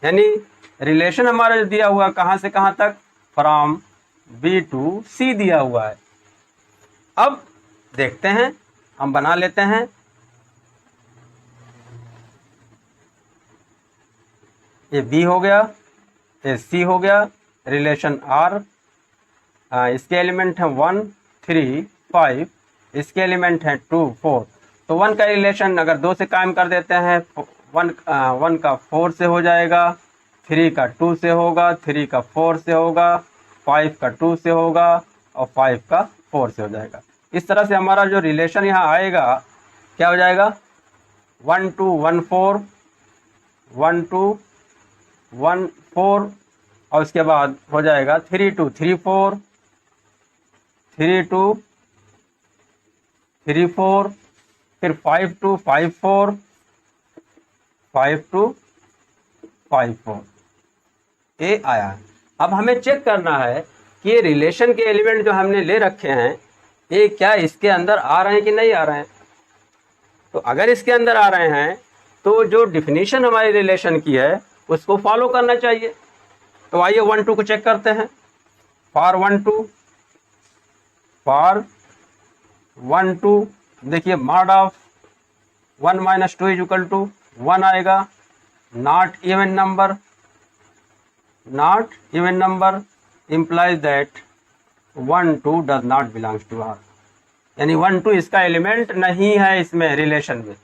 यानी रिलेशन हमारा जो दिया हुआ कहाँ से कहाँ तक, फ्रॉम B टू C दिया हुआ है. अब देखते हैं, हम बना लेते हैं. ये B हो गया, ये C हो गया, रिलेशन R. इसके एलिमेंट हैं 1, 3, 5, इसके एलिमेंट हैं 2, 4. तो 1 का रिलेशन अगर 2 से कायम कर देते हैं, 1 का 4 से हो जाएगा, 3 का 2 से होगा, 3 का 4 से होगा, 5 का 2 से होगा और 5 का 4 से हो जाएगा. इस तरह से हमारा जो रिलेशन यहाँ आएगा क्या हो जाएगा, 1, 2, 1, 4, 1, 2, 1, 4 और उसके बाद हो जाएगा 3, 2, 3, 4, 3, 2, 3, 4, फिर 5, 2, 5, 4, 5, 2, 5, 4. ये आया. अब हमें चेक करना है कि ये रिलेशन के एलिमेंट जो हमने ले रखे हैं ए क्या इसके अंदर आ रहे हैं कि नहीं आ रहे हैं? तो अगर इसके अंदर आ रहे हैं तो जो डिफिनीशन हमारी रिलेशन की है उसको फॉलो करना चाहिए। तो आइए 1 2 को चेक करते हैं। फॉर 1 2 देखिए mod of 1 minus 2 is equal to 1 आएगा। Not even number implies that 1 2 does not belongs to R, यानी 1 2 इसका एलिमेंट नहीं है इसमें रिलेशन में,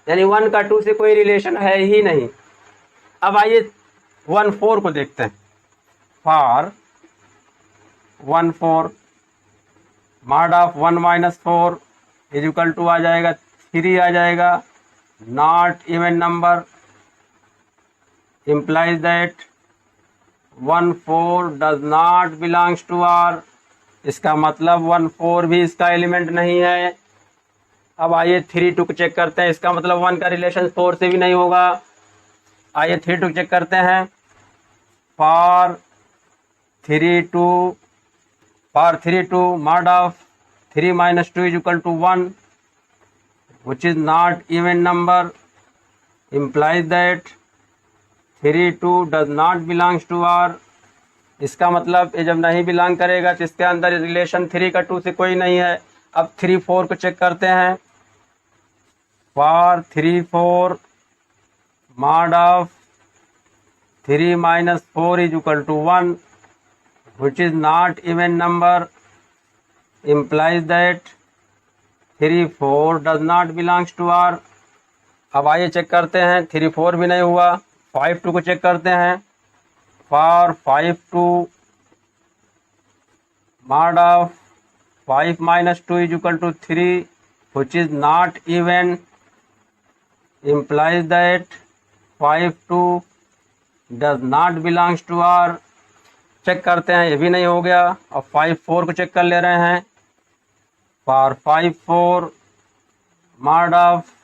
यानी 1 का 2 से कोई रिलेशन है ही नहीं। अब आइए 1 4 को देखते हैं। For 1 4 mod of 1 minus 4 is equal to आ जाएगा 3 आ जाएगा। Not even number implies that 1 4 does not belongs to R, इसका मतलब 1 4 भी इसका एलिमेंट नहीं है। अब आइए 3 2 को चेक करते हैं, इसका मतलब 1 का रिलेशन 4 से भी नहीं होगा। आइए 3 2 चेक करते हैं। For 3 2 mod of 3 minus 2 is equal to 1 which is not even number implies that 3 2 does not belongs to R, इसका मतलब ये जब नहीं बिलोंग करेगा तो इसके अंदर रिलेशन 3 का 2 से कोई नहीं है। अब 3 4 को चेक करते हैं। For 3 4 mod of 3 minus 4 is equal to 1 which is not even number implies that 3 4 does not belongs to R। अब आइए चेक करते हैं। 3 4 भी नहीं हुआ। 5 2 को चेक करते हैं। For 5 2 mod of 5 minus 2 is equal to 3 which is not even implies that 5 2 does not belongs to R। Check करते हैं, ये भी नहीं हो गया। अब 5 4 को चेक कर ले रहे हैं। For 5 4 mod of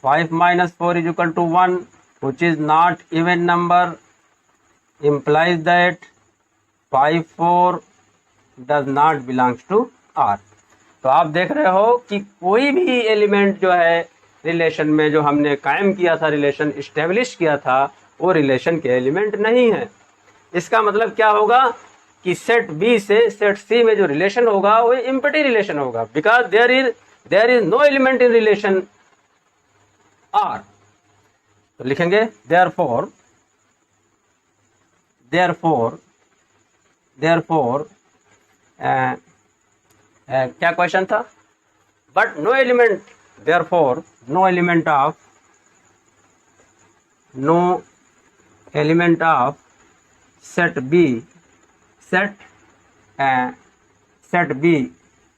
5 minus 4 is equal to 1 which is not even number implies that 5 4 does not belongs to R। तो आप देख रहे हो कि कोई भी एलिमेंट जो है रिलेशन में जो हमने कायम किया था, रिलेशन इस्टेब्लिश किया था, वो रिलेशन के एलिमेंट नहीं है। इसका मतलब क्या होगा कि सेट बी से सेट सी में जो रिलेशन होगा वो एम्प्टी रिलेशन होगा, because there is no element in relation R. तो लिखेंगे देयरफॉर क्या क्वेश्चन था? But no element, therefore no element of set B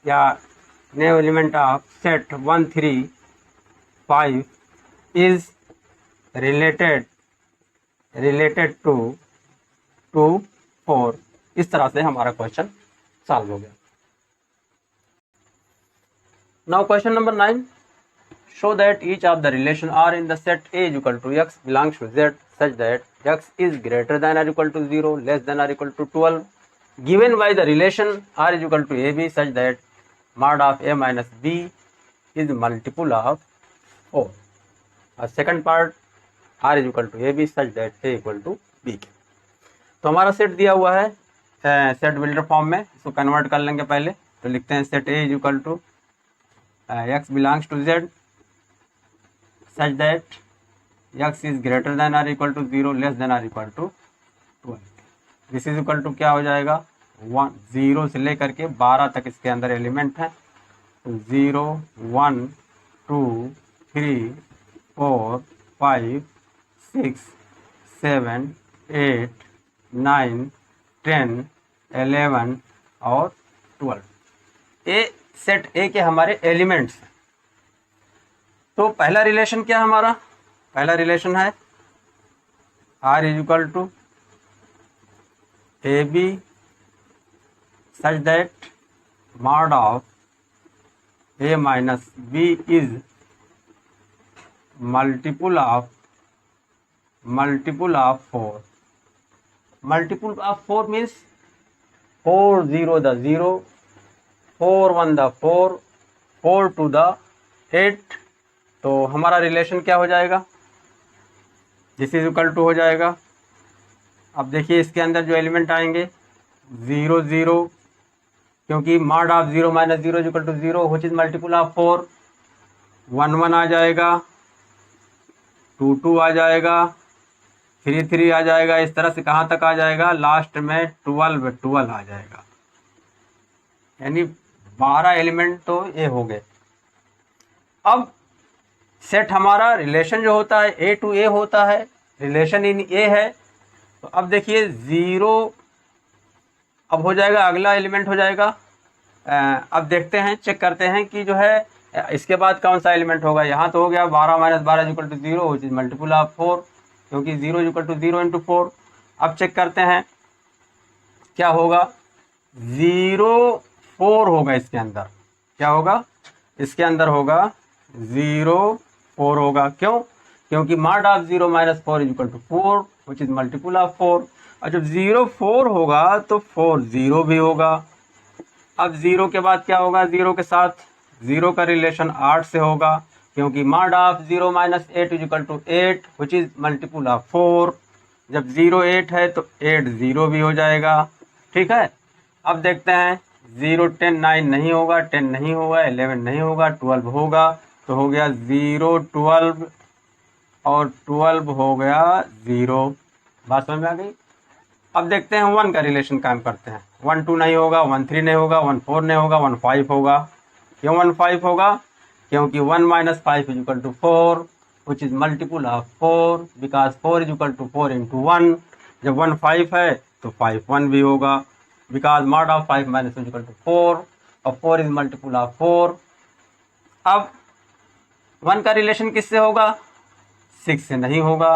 या no element of set 1 3 5 is related to 2 4। इस तरह से हमारा क्वेश्चन सॉल्व हो गया। Now question number 9, show that each of the relation are in the set A is equal to x belongs to Z such that x is greater than or equal to 0, less than or equal to 12, given by the relation r is equal to AB such that mod of A minus B is multiple of 4। और second part r is equal to AB such that A equal to B। तो हमारा सेट दिया हुआ है सेट बिल्डर फॉर्म में, इसको कन्वर्ट कर लेंगे पहले। तो लिखते हैं set A is equal to x belongs to Z such that x is greater than or equal to 0, less than or equal to 12। This is equal to क्या हो जाएगा 1 0 से लेकर के 12 तक इसके अंदर एलिमेंट है। 0 1 2 3 4 5 6 7 8 9 10 11 और 12 ए सेट ए के हमारे एलिमेंट्स हैं। तो पहला रिलेशन क्या हमारा? पहला रिलेशन है r is equal to A B such that mod of A minus B is multiple of 4। Multiple of 4 means 4 0 the 0 4 1 the 4, 4 2 the 8, तो हमारा रिलेशन क्या हो जाएगा, दिस इज इक्वल टू हो जाएगा। अब देखिए इसके अंदर जो एलिमेंट आएंगे 0 0, क्योंकि mod of 0 minus 0 equal to 0 which is multiple of 4, 1 1 आ जाएगा, 2 2 आ जाएगा, 3 3 आ जाएगा। इस तरह से कहाँ तक आ जाएगा, लास्ट में 12 12 आ जाएगा, यानी 12 एलिमेंट तो ये हो गए। अब सेट हमारा रिलेशन जो होता है ए टू ए होता है, रिलेशन इन ए है। तो अब देखिए 0 अब हो जाएगा, अगला एलिमेंट हो जाएगा। अब देखते हैं, चेक करते हैं कि जो है इसके बाद कौन सा एलिमेंट होगा। यहाँ तो हो गया 12 minus 12 equal to 0 which is multiple of 4, क्योंकि 0 इक्वल टू 0 इंटू 4। अब चेक करते हैं क्या होगा, 0 4 होगा इसके अंदर, क्या होगा इसके अंदर होगा 0 4 होगा। क्यों, क्योंकि mod of 0 minus 4 is equal to 4 which is multiple of 4। और जब 0 4 होगा तो 4 0 भी होगा। अब 0 के बाद क्या होगा, 0 के साथ 0 का रिलेशन 8 से होगा, क्योंकि mod of 0 minus 8 is equal to 8 which is multiple of 4। जब 0 8 है तो 8 0 भी हो जाएगा। ठीक है, अब देखते हैं 0 10 9 नहीं होगा, 10 नहीं होगा, 11 नहीं होगा, 12 होगा। तो हो गया 0 12 और 12 हो गया 0। बात समझ में आ गई। अब देखते हैं 1 का रिलेशन काम करते हैं। 1 2 नहीं होगा, 1 3 नहीं होगा, 1 4 नहीं होगा, 1 5 होगा। क्यों 1 5 होगा, क्योंकि 1 minus 5 is equal to 4 which is multiple of 4, because 4 is equal to 4 into 1। जब 1 5 है तो 5 1 भी होगा, because mod of 5 minus is equal to 4 और 4 इज मल्टीपल ऑफ 4। अब 1 का रिलेशन किससे होगा, 6 से नहीं होगा,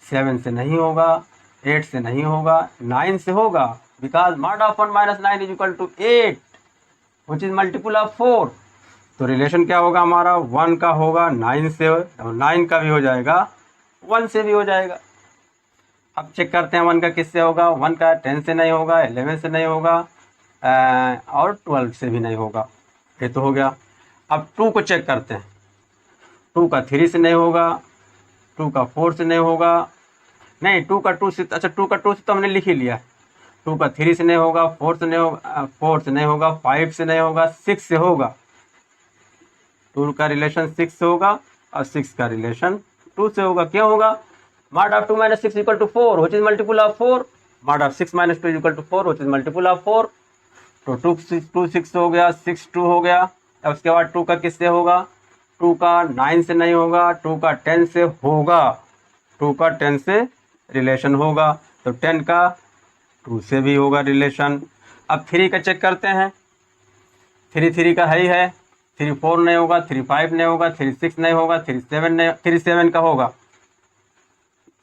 7 से नहीं होगा, 8 से नहीं होगा, 9 से होगा, because mod of 1 minus 9 is equal to 8 which is multiple of 4। तो रिलेशन क्या होगा हमारा, 1 का होगा 9 से, और 9 का भी हो जाएगा 1 से भी हो जाएगा। अब चेक करते हैं 1 का किससे होगा, 1 का 10 से नहीं होगा, 11 से नहीं होगा, और 12 से भी नहीं होगा। ये तो हो गया। अब 2 को चेक करते हैं, 2 का 3 से नहीं होगा, 2 का 4 से नहीं होगा, नहीं 2 का 2 से, अच्छा 2 का 2 से तो हमने लिख ही लिया। 2 का 3 से नहीं होगा, 4 से नहीं होगा, 4 से नहीं होगा, 5 से नहीं होगा, 6 से होगा। 2 का रिलेशन 6 से होगा और 6 का रिलेशन 2 से होगा। क्यों होगा, mod of 2 minus 6 equal to 4 which is multiple of 4, mod of 6 minus 2 equal to 4 which is multiple of 4। तो 2 6 हो गया, 6 2 हो गया। अब उसके बाद 2 का किससे होगा, 2 का 9 से नहीं होगा, 2 का 10 से होगा, 2 का 10 से रिलेशन होगा। तो 10 का 2 से भी होगा रिलेशन। अब 3 का चेक करते हैं, 3 का है ही है, 3 4 नहीं होगा, 3 5 नहीं होगा, 3 6 नहीं होगा, 3 7 नहीं, 3 7 का होगा।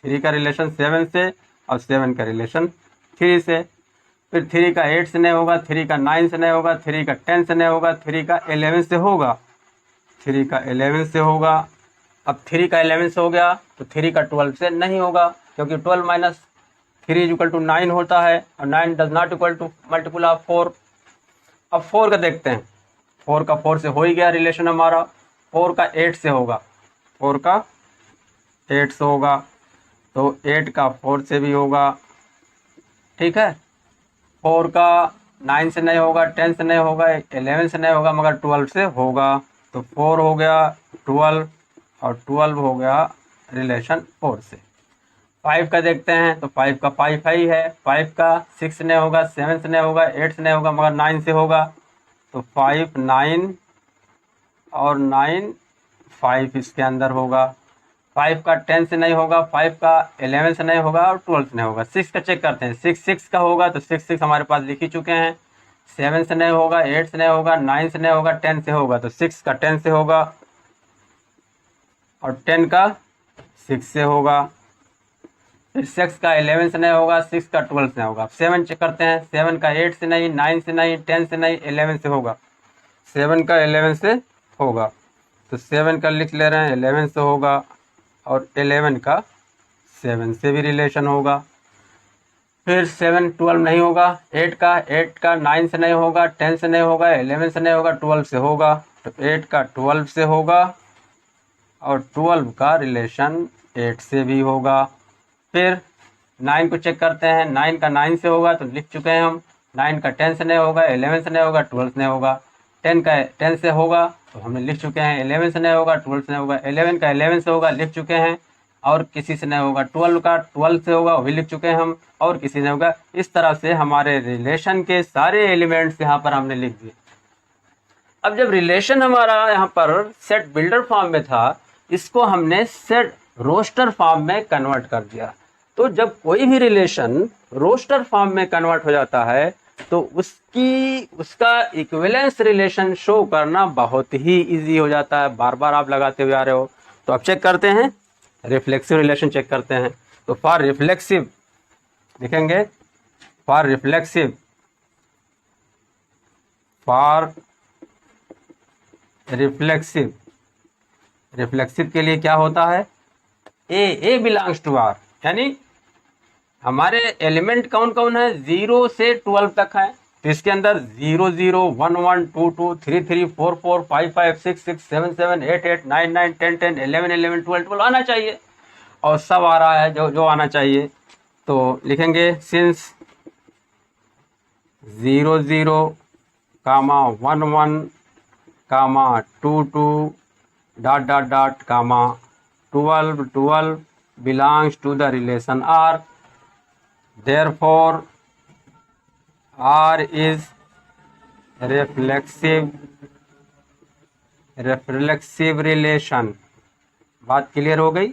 3 का रिलेशन 7 से और 7 का रिलेशन 3 से। फिर 3 का 8 से नहीं होगा, 3 का 9 से नहीं होगा, 3 का 10 से नहीं होगा, 3 का 11 से होगा, 3 का 11 से होगा। अब 3 का 11 से हो गया तो 3 का 12 से नहीं होगा, क्योंकि 12 माइनस 3 इज इक्वल टू 9 होता है और 9 does not equal to multiple of 4। अब 4 का देखते हैं, 4 का 4 से हो ही गया रिलेशन हमारा। 4 का 8 से होगा, 4 का 8 से होगा, तो 8 का 4 से भी होगा। ठीक है, 4 का 9 से नहीं होगा, 10 से नहीं होगा, 11 से नहीं होगा, मगर 12 से होगा। तो 4 हो गया 12 और 12 हो गया रिलेशन 4 से। 5 का देखते हैं, तो 5 का 5 ही है, 5 का 6 से नहीं होगा, 7 से नहीं होगा, 8 से नहीं होगा, मगर 9 से होगा। तो 5 9 और 9 5 इसके अंदर होगा। 5 का 10 से नहीं होगा, 5 का 11 से नहीं होगा और 12 से नहीं होगा। 6 का चेक करते हैं, 6 का होगा, तो 6 हमारे पास लिख ही चुके हैं। 7 से नहीं होगा, 8 से नहीं होगा, 9 से नहीं होगा, 10 से होगा, तो 6 का 10 से होगा और 10 का 6 से होगा। फिर 6 का 11 से नहीं होगा, 6 का 12 से नहीं होगा। 7 चेक करते हैं, 7 का 8 से नहीं, 9 से नहीं, 10 से नहीं, 11 से होगा। 7 का 11 से होगा, तो 7 का लिख ले रहे हैं 11 से होगा और 11 का 7 से भी रिलेशन होगा। फिर 7 12 नहीं होगा, 8 का 9 से नहीं होगा, 10 से नहीं होगा, 11 से नहीं होगा, 12 से होगा। तो 8 का 12 से होगा और 12 का रिलेशन 8 से भी होगा। फिर 9 को चेक करते हैं, 9 का 9 से होगा तो लिख चुके हैं हम। 9 का 10 से नहीं होगा, 11 से नहीं होगा, 12 से नहीं होगा। 10 का 10 से होगा तो हमने लिख चुके हैं। 11 से नहीं होगा, 12 से नहीं होगा। 11 का 11 से होगा, लिख चुके हैं। और किसी से नहीं होगा। 12 का 12 से होगा, वो भी लिख चुके हैं हम। और किसी से होगा। इस तरह से हमारे रिलेशन के सारे एलिमेंट्स यहाँ पर हमने लिख दिए। अब जब रिलेशन हमारा यहाँ पर सेट बिल्डर फॉर्म में था, इसको हमने सेट रोस्टर फॉर्म में कन्वर्ट कर दिया। तो जब कोई भी रिलेशन रोस्टर फॉर्म में कन्वर्ट हो जाता है तो उसका इक्विवेलेंस रिलेशन शो करना बहुत ही इजी हो जाता है। बार बार आप लगाते हुए आ रहे हो। तो अब चेक करते हैं, रिफ्लेक्सिव रिलेशन चेक करते हैं। तो फॉर रिफ्लेक्सिव लिखेंगे, फॉर रिफ्लेक्सिव के लिए क्या होता है, ए बिलोंग्स टू आर, यानी हमारे एलिमेंट कौन कौन है, 0 से 12 तक है। तो इसके अंदर 0 0 1 1 2 2 3 3 4 4 5 5 6 6 7 7 8 8 9 9 10 10 11 11 12 12 आना चाहिए। और सब आ रहा है जो आना चाहिए। तो लिखेंगे since 0 0 comma 1 1 comma 2 2 dot dot dot comma 12 12 belongs to the relation R. Therefore R is reflexive relation। बात क्लियर हो गई।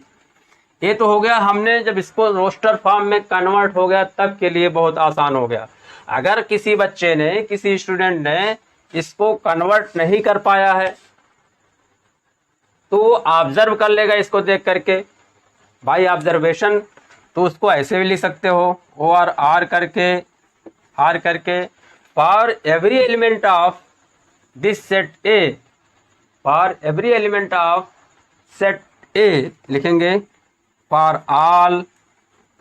ये तो हो गया, हमने जब इसको रोस्टर फॉर्म में कन्वर्ट हो गया तब के लिए बहुत आसान हो गया। अगर किसी बच्चे ने, किसी स्टूडेंट ने इसको कन्वर्ट नहीं कर पाया है तो ऑब्जर्व कर लेगा इसको देख करके। भाई ऑब्जर्वेशन, तो उसको ऐसे भी लिख सकते हो, ओ आर आर करके for every element of this set A, for every element of set A लिखेंगे for all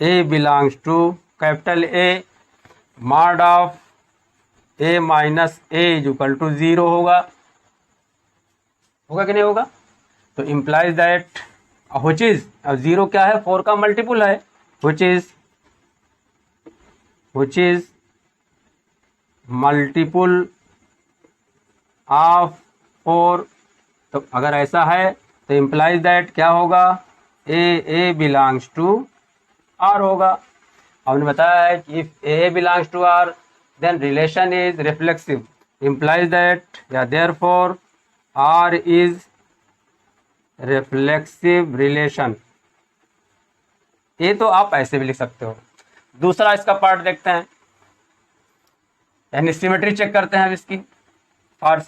A belongs to capital A, mod of A minus A is equal to 0 होगा कि नहीं होगा। तो इम्प्लाइज दैट which is, अब 0 क्या है, 4 का मल्टीपुल है, which is मल्टीपुल ऑफ 4। तो अगर ऐसा है तो इम्प्लाइज दैट क्या होगा, ए बिलोंग्स टू आर होगा। हमने बताया है कि if a belongs to R then relation is reflexive, implies that या therefore R is reflexive relation. ये तो आप ऐसे भी लिख सकते हो। दूसरा इसका पार्ट देखते हैं, यानी सिमेट्री चेक करते हैं अब इसकी। फॉर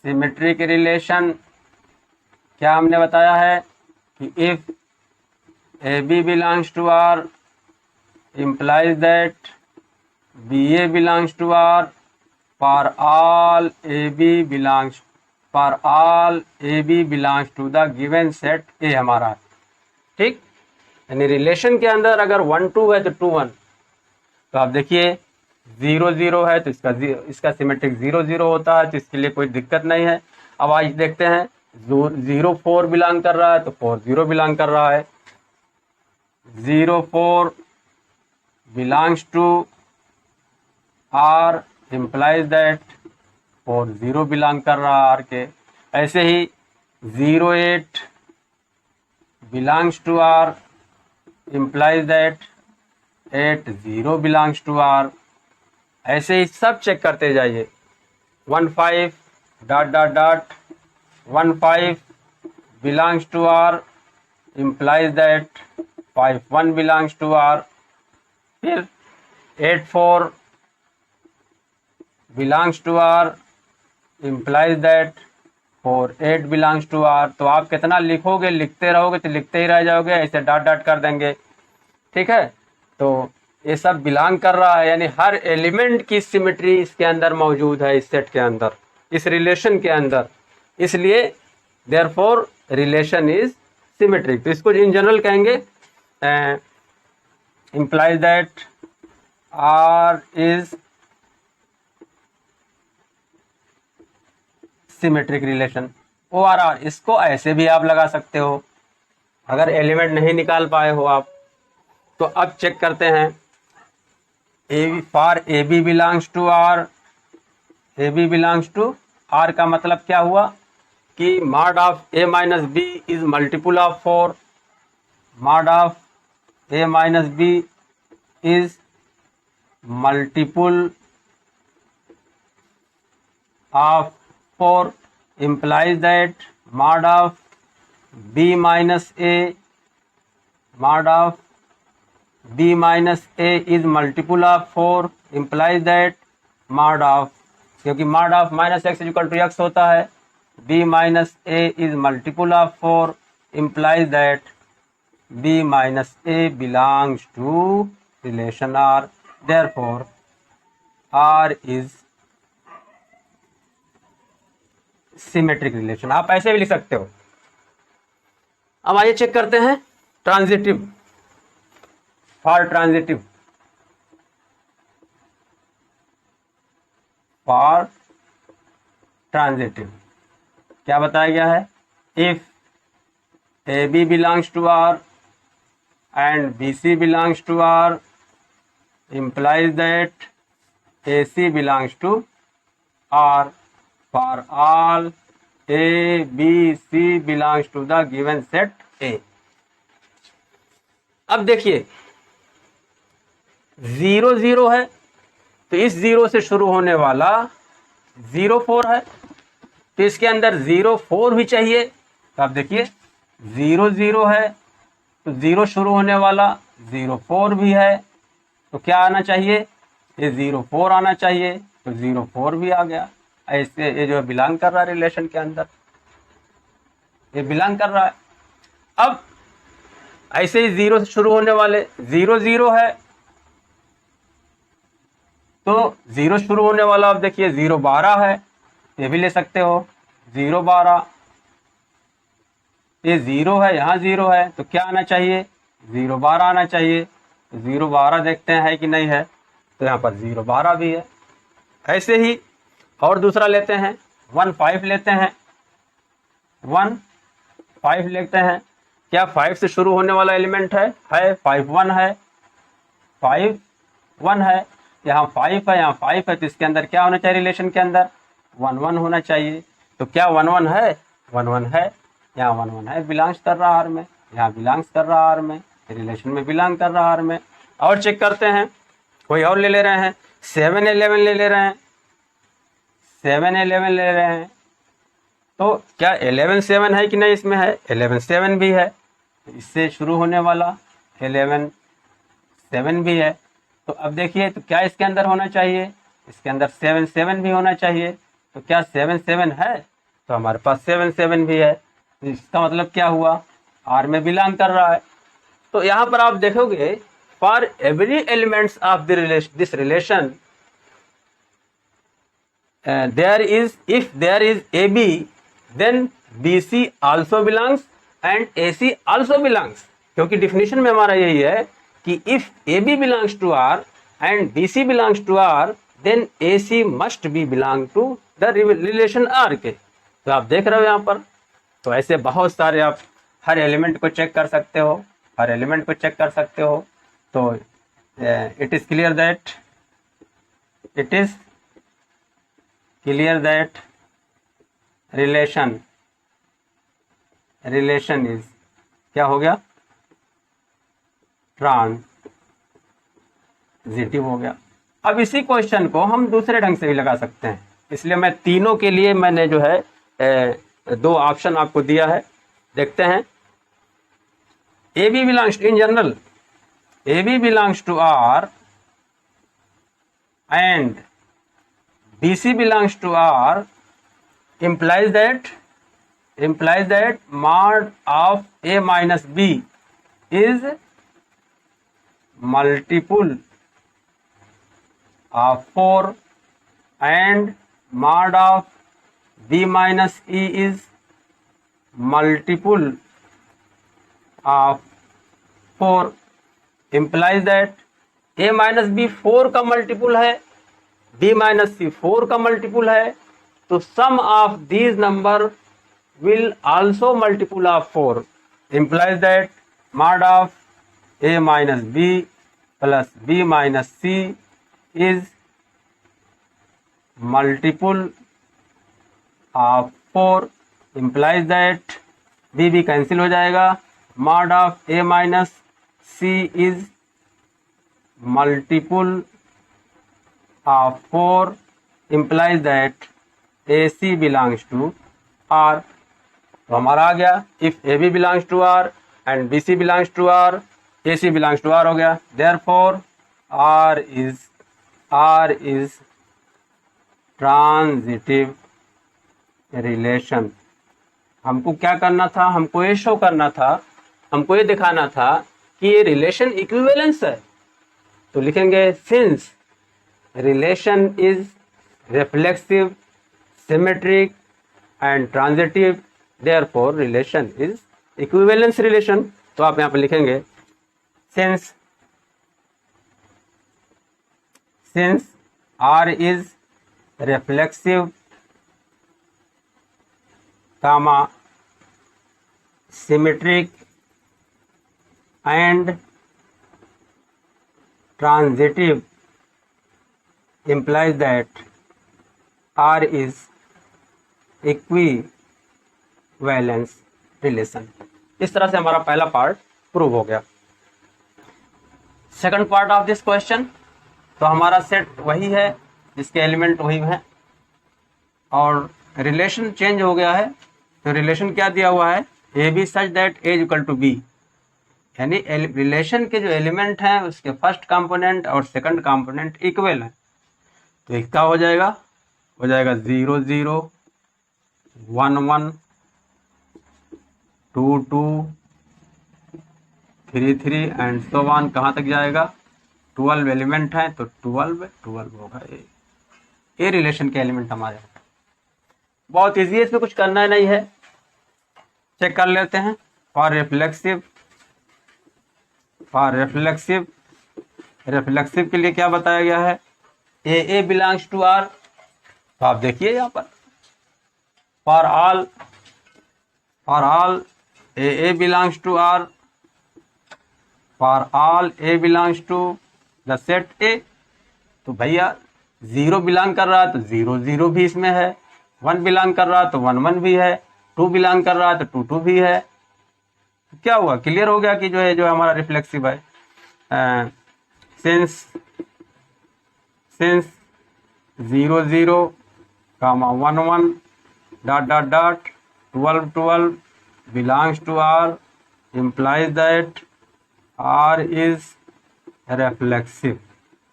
सिमेट्री की रिलेशन क्या हमने बताया है कि if A B belongs to R implies that BA belongs to R for all AB belongs to the given set A हमारा, ठीक। यानी रिलेशन के अंदर अगर 1 2 है तो 2 1। तो आप देखिए 0 0 है तो इसका सिमेट्रिक 0 0 होता है, तो इसके लिए कोई दिक्कत नहीं है। अब आज देखते हैं 0 4 बिलोंग कर रहा है तो 4 0 बिलोंग कर रहा है। 0 4 belongs to R implies that 4 0 belong कर रहा है R के। ऐसे ही 0 8 belongs to R implies that 8 0 belongs to R। ऐसे ही सब चेक करते जाइए। 1 5 dot dot dot 1 5 belongs to R implies that 5 1 belongs to R। फिर 8 4 belongs to R implies that 4 8 belongs to R। तो आप कितना लिखोगे, लिखते रहोगे तो लिखते ही रह जाओगे, ऐसे डॉट डॉट कर देंगे, ठीक है। तो ये सब बिलोंग कर रहा है, यानी हर एलिमेंट की सिमेट्री इसके अंदर मौजूद है, इस सेट के अंदर, इस रिलेशन के अंदर। इसलिए देयरफॉर रिलेशन इज सिमेट्रिक। तो इसको इन जनरल कहेंगे implies that R is symmetric relation. ORR इसको ऐसे भी आप लगा सकते हो अगर एलिमेंट नहीं निकाल पाए हो आप। तो अब चेक करते हैं for a B belongs to R, A B belongs to R का मतलब क्या हुआ कि mod of A minus B is multiple of 4, mod of A minus B is multiple of 4 implies that mod of b minus a, mod of b minus a is multiple of 4 implies that mod of, क्योंकि mod of minus x equal to x होता है, b minus a is multiple of 4 implies that b minus a belongs to relation R, therefore R is symmetric relation. आप ऐसे भी लिख सकते हो। अब आइए चेक करते हैं ट्रांजिटिव, फॉर ट्रांजिटिव, फॉर ट्रांजिटिव क्या बताया गया है, if A B belongs to R and B C belongs to R implies that a C belongs to R for all A, B, C belongs to the given set A। अब देखिए 0 0 है तो इस 0 से शुरू होने वाला 0 4 है, तो इसके अंदर 0 4 भी चाहिए। तो आप देखिए 0 0 है तो 0 शुरू होने वाला 0 4 भी है, तो क्या आना चाहिए, ये 0 4 आना चाहिए, तो 0 4 भी आ गया। ऐसे ये जो बिलोंग कर रहा है रिलेशन के अंदर, ये बिलोंग कर रहा है। अब ऐसे ही 0 से शुरू होने वाले 0 0 है तो 0 शुरू होने वाला अब देखिए 0 12 है, ये भी ले सकते हो 0 12, ये 0 है यहाँ 0 है, तो क्या आना चाहिए 0 12 आना चाहिए। तो 0 12 देखते हैं है कि नहीं है, तो यहाँ पर 0 12 भी है। ऐसे ही और दूसरा लेते हैं 1 5 लेते हैं, 1 5 लेते हैं, क्या 5 से शुरू होने वाला एलिमेंट है 5 1 है, 5 1 है, यहाँ 5 है यहाँ 5 है, तो इसके अंदर क्या होना चाहिए रिलेशन के अंदर 1 1 होना चाहिए। तो क्या 1 1 है, 1 1 है, यहाँ 1 1 है, बिलोंग्स कर रहा आर में, यहाँ बिलोंग्स कर रहा आर में, रिलेशन में बिलोंग कर रहा आर में। और चेक करते हैं कोई और ले ले रहे हैं 7 11 ले रहे हैं, 7 11 ले रहे हैं, तो क्या 11 7 है कि नहीं, इसमें है 11 7 भी है, तो इससे शुरू होने वाला 11 7 भी है। तो अब देखिए तो क्या इसके अंदर होना चाहिए, इसके अंदर 7 7 भी होना चाहिए, तो क्या 7 7 है, तो हमारे पास 7 7 भी है, तो इसका मतलब क्या हुआ आर में बिलोंग कर रहा है। तो यहाँ पर आप देखोगे for every elements of this relation there is, if there is AB then BC also belongs and AC also belongs, क्योंकि डिफिनेशन में हमारा यही है कि if AB belongs to R and BC belongs to R then AC must be belong to the relation R के। तो आप देख रहे हो यहाँ पर, तो ऐसे बहुत सारे आप हर एलिमेंट को चेक कर सकते हो, हर एलिमेंट को चेक कर सकते हो। तो it is clear that relation is क्या हो गया, ट्रांजिटिव हो गया। अब इसी क्वेश्चन को हम दूसरे ढंग से भी लगा सकते हैं, इसलिए मैं तीनों के लिए मैंने जो है 2 ऑप्शन आपको दिया है। देखते हैं AB belongs to, in general AB belongs to R and BC belongs to R implies that mod of A minus B is multiple of 4 and mod of B minus E is multiple of 4 implies that a minus b 4 का मल्टीपुल है, b माइनस सी 4 का मल्टीपुल है, तो sum of these number will also multiple of 4 implies that mod of a minus b plus b minus c is multiple of 4 implies that b cancel हो जाएगा, mod of a minus c is multiple of 4 implies that AC belongs to R. तो हमारा आ गया if AB belongs to R and BC belongs to R, AC belongs to R हो गया, therefore R is transitive relation. हमको क्या करना था, हमको ये शो करना था, हमको ये दिखाना था कि ये रिलेशन इक्विवेलेंस है। तो लिखेंगे since relation is reflexive, symmetric and transitive, therefore relation is equivalence relation. तो आप यहाँ पे लिखेंगे since R is reflexive, symmetric and transitive implies that R is equivalence relation। इस तरह से हमारा पहला पार्ट प्रूव हो गया। Second part of this question, तो हमारा सेट वही है जिसके एलिमेंट वही हैं और रिलेशन चेंज हो गया है। तो रिलेशन क्या दिया हुआ है, A B such that a is equal to b, यानी रिलेशन के जो एलिमेंट हैं उसके फर्स्ट कंपोनेंट और सेकंड कंपोनेंट इक्वल हैं। तो एक क्या हो जाएगा 0 0 1 1 2 2 3 3 एंड सो ऑन, कहाँ तक जाएगा 12 एलिमेंट हैं तो 12 होगा। ये रिलेशन के एलिमेंट हमारे बहुत इजी है, इसमें कुछ करना नहीं है। चेक कर लेते हैं। फॉर रिफ्लेक्सिव के लिए क्या बताया गया है, ए बिलोंग्स टू आर। तो आप देखिए यहाँ पर for all A belongs to R, for all A belongs to the set A. तो भैया 0 बिलोंग कर रहा है तो 0 0 भी इसमें है, 1 बिलोंग कर रहा है तो 1 1 भी है, 2 बिलोंग कर रहा है तो 2 2 भी है। क्या हुआ, क्लियर हो गया कि जो हमारा रिफ्लेक्सिव है। Since 0 0 1 1 12 belongs to R implies that R is reflexive.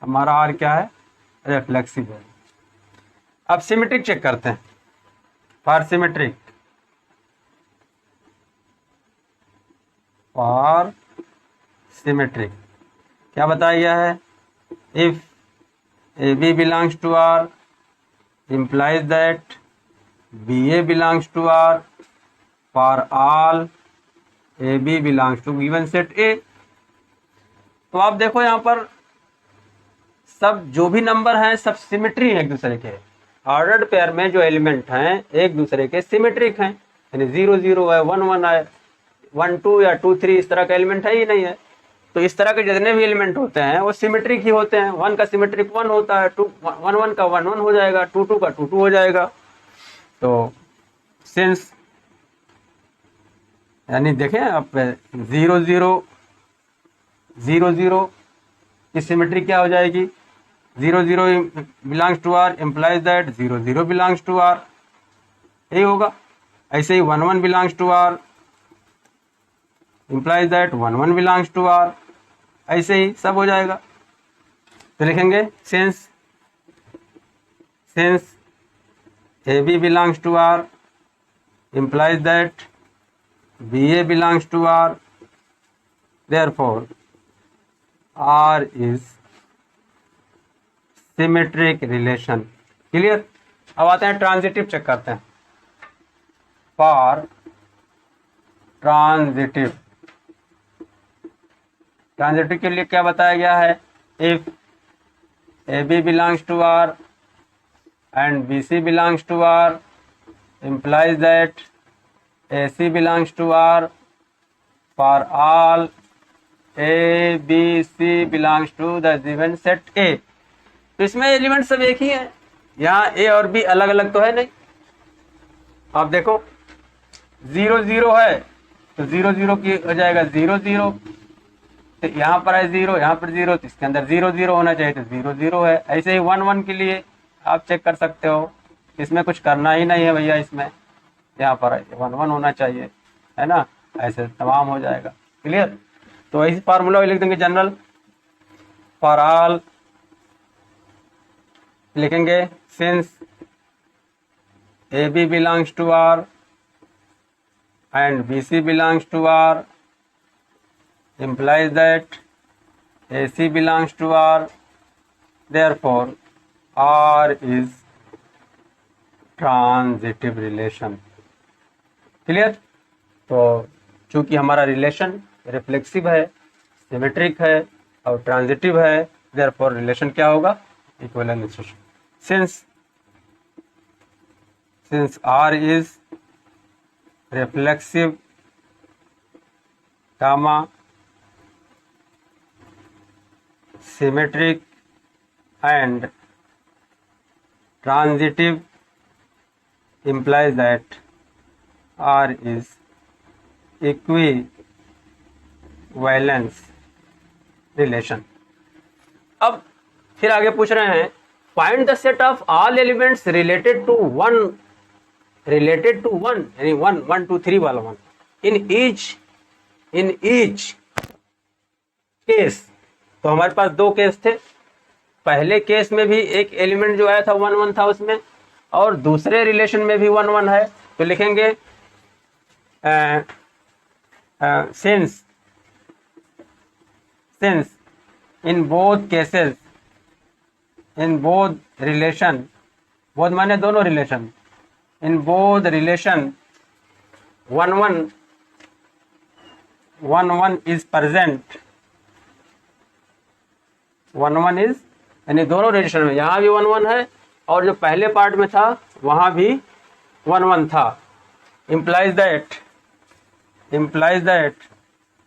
हमारा R क्या है, रिफ्लेक्सिव है। अब सिमेट्रिक चेक करते हैं। फॉर सिमेट्रिक क्या बताया गया है, if A B belongs to R implies that BA belongs to R for all AB belongs to given set A। तो आप देखो यहाँ पर सब जो भी नंबर हैं सब सिमेट्री है एक दूसरे के। ऑर्डर्ड पेयर में जो एलिमेंट हैं एक दूसरे के सिमेट्रिक हैं, यानी 0 0 है, 1 1 है, 1 2 या 2 3 इस तरह का एलिमेंट है ही नहीं है। तो इस तरह के जितने भी एलिमेंट होते हैं वो सिमेट्रिक ही होते हैं। 1 का सिमेट्रिक 1 होता है, 1 1 का 1 1 हो जाएगा, 2 2 का 2 2 हो जाएगा। तो सिंस यानी देखें आप 0 0 की सिमेट्री क्या हो जाएगी, 0 0 belongs to R implies that 0 0 belongs to R, यही होगा। ऐसे ही 1 1 belongs to R implies that 1 1 belongs to R, ऐसे ही सब हो जाएगा। तो लिखेंगे since A B belongs to R implies that B A belongs to R, therefore R is symmetric relation. Clear. अब आते हैं ट्रांजिटिव चेक करते हैं। फॉर ट्रांजिटिव ट्रांजिटिव के लिए क्या बताया गया है, if A B belongs to R and B C belongs to R implies that AC belongs to R for all A, B, C belongs to the given set A। तो इसमें एलिमेंट सब एक ही है, यहाँ A और B अलग अलग तो है नहीं। आप देखो 0 0 है तो 0 0 की हो जाएगा 0 0, तो यहाँ पर है 0, यहाँ पर 0, तो इसके अंदर 0 0 होना चाहिए, तो 0 0 है। ऐसे ही 1 1 के लिए आप चेक कर सकते हो, इसमें कुछ करना ही नहीं है भैया, इसमें यहाँ पर 1 1 होना चाहिए, है ना, ऐसे तमाम हो जाएगा। क्लियर। तो इस फार्मूला लिख देंगे जनरल फॉर ऑल, लिखेंगे since A B belongs to R and B C belongs to R implies that AC belongs to R, therefore R is transitive relation. Clear. तो चूंकि हमारा रिलेशन रिफ्लेक्सिव है, सिमेट्रिक है और ट्रांजिटिव है, देयरफॉर रिलेशन क्या होगा, equivalence relation. Since R is reflexive gamma symmetric and transitive implies that R is equivalence relation। अब फिर आगे पूछ रहे हैं find the set of all elements related to one यानी 1 1 2 3 वाला वन इन ईच केस। तो हमारे पास दो केस थे, पहले केस में भी एक एलिमेंट जो आया था 1 1 था उसमें, और दूसरे रिलेशन में भी 1 1 है। तो लिखेंगे since in both cases, in both relation, both माने दोनों relation, in both relation 1 1 is present, 1 1 is, यानी दोनों रिलेशन में यहाँ भी 1 1 है और जो पहले पार्ट में था वहाँ भी 1 1 था। implies that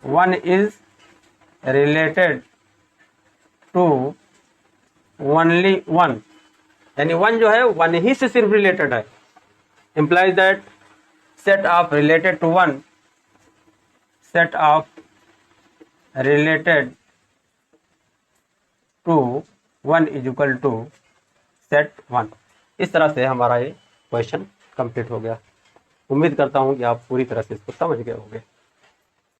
1 is related to only 1, यानी 1 जो है 1 ही से सिर्फ रिलेटेड है। implies that set of related to 1, set of related to 1 is equal to set 1। इस तरह से हमारा ये क्वेश्चन कंप्लीट हो गया। उम्मीद करता हूँ कि आप पूरी तरह से इसको समझ गए होंगे।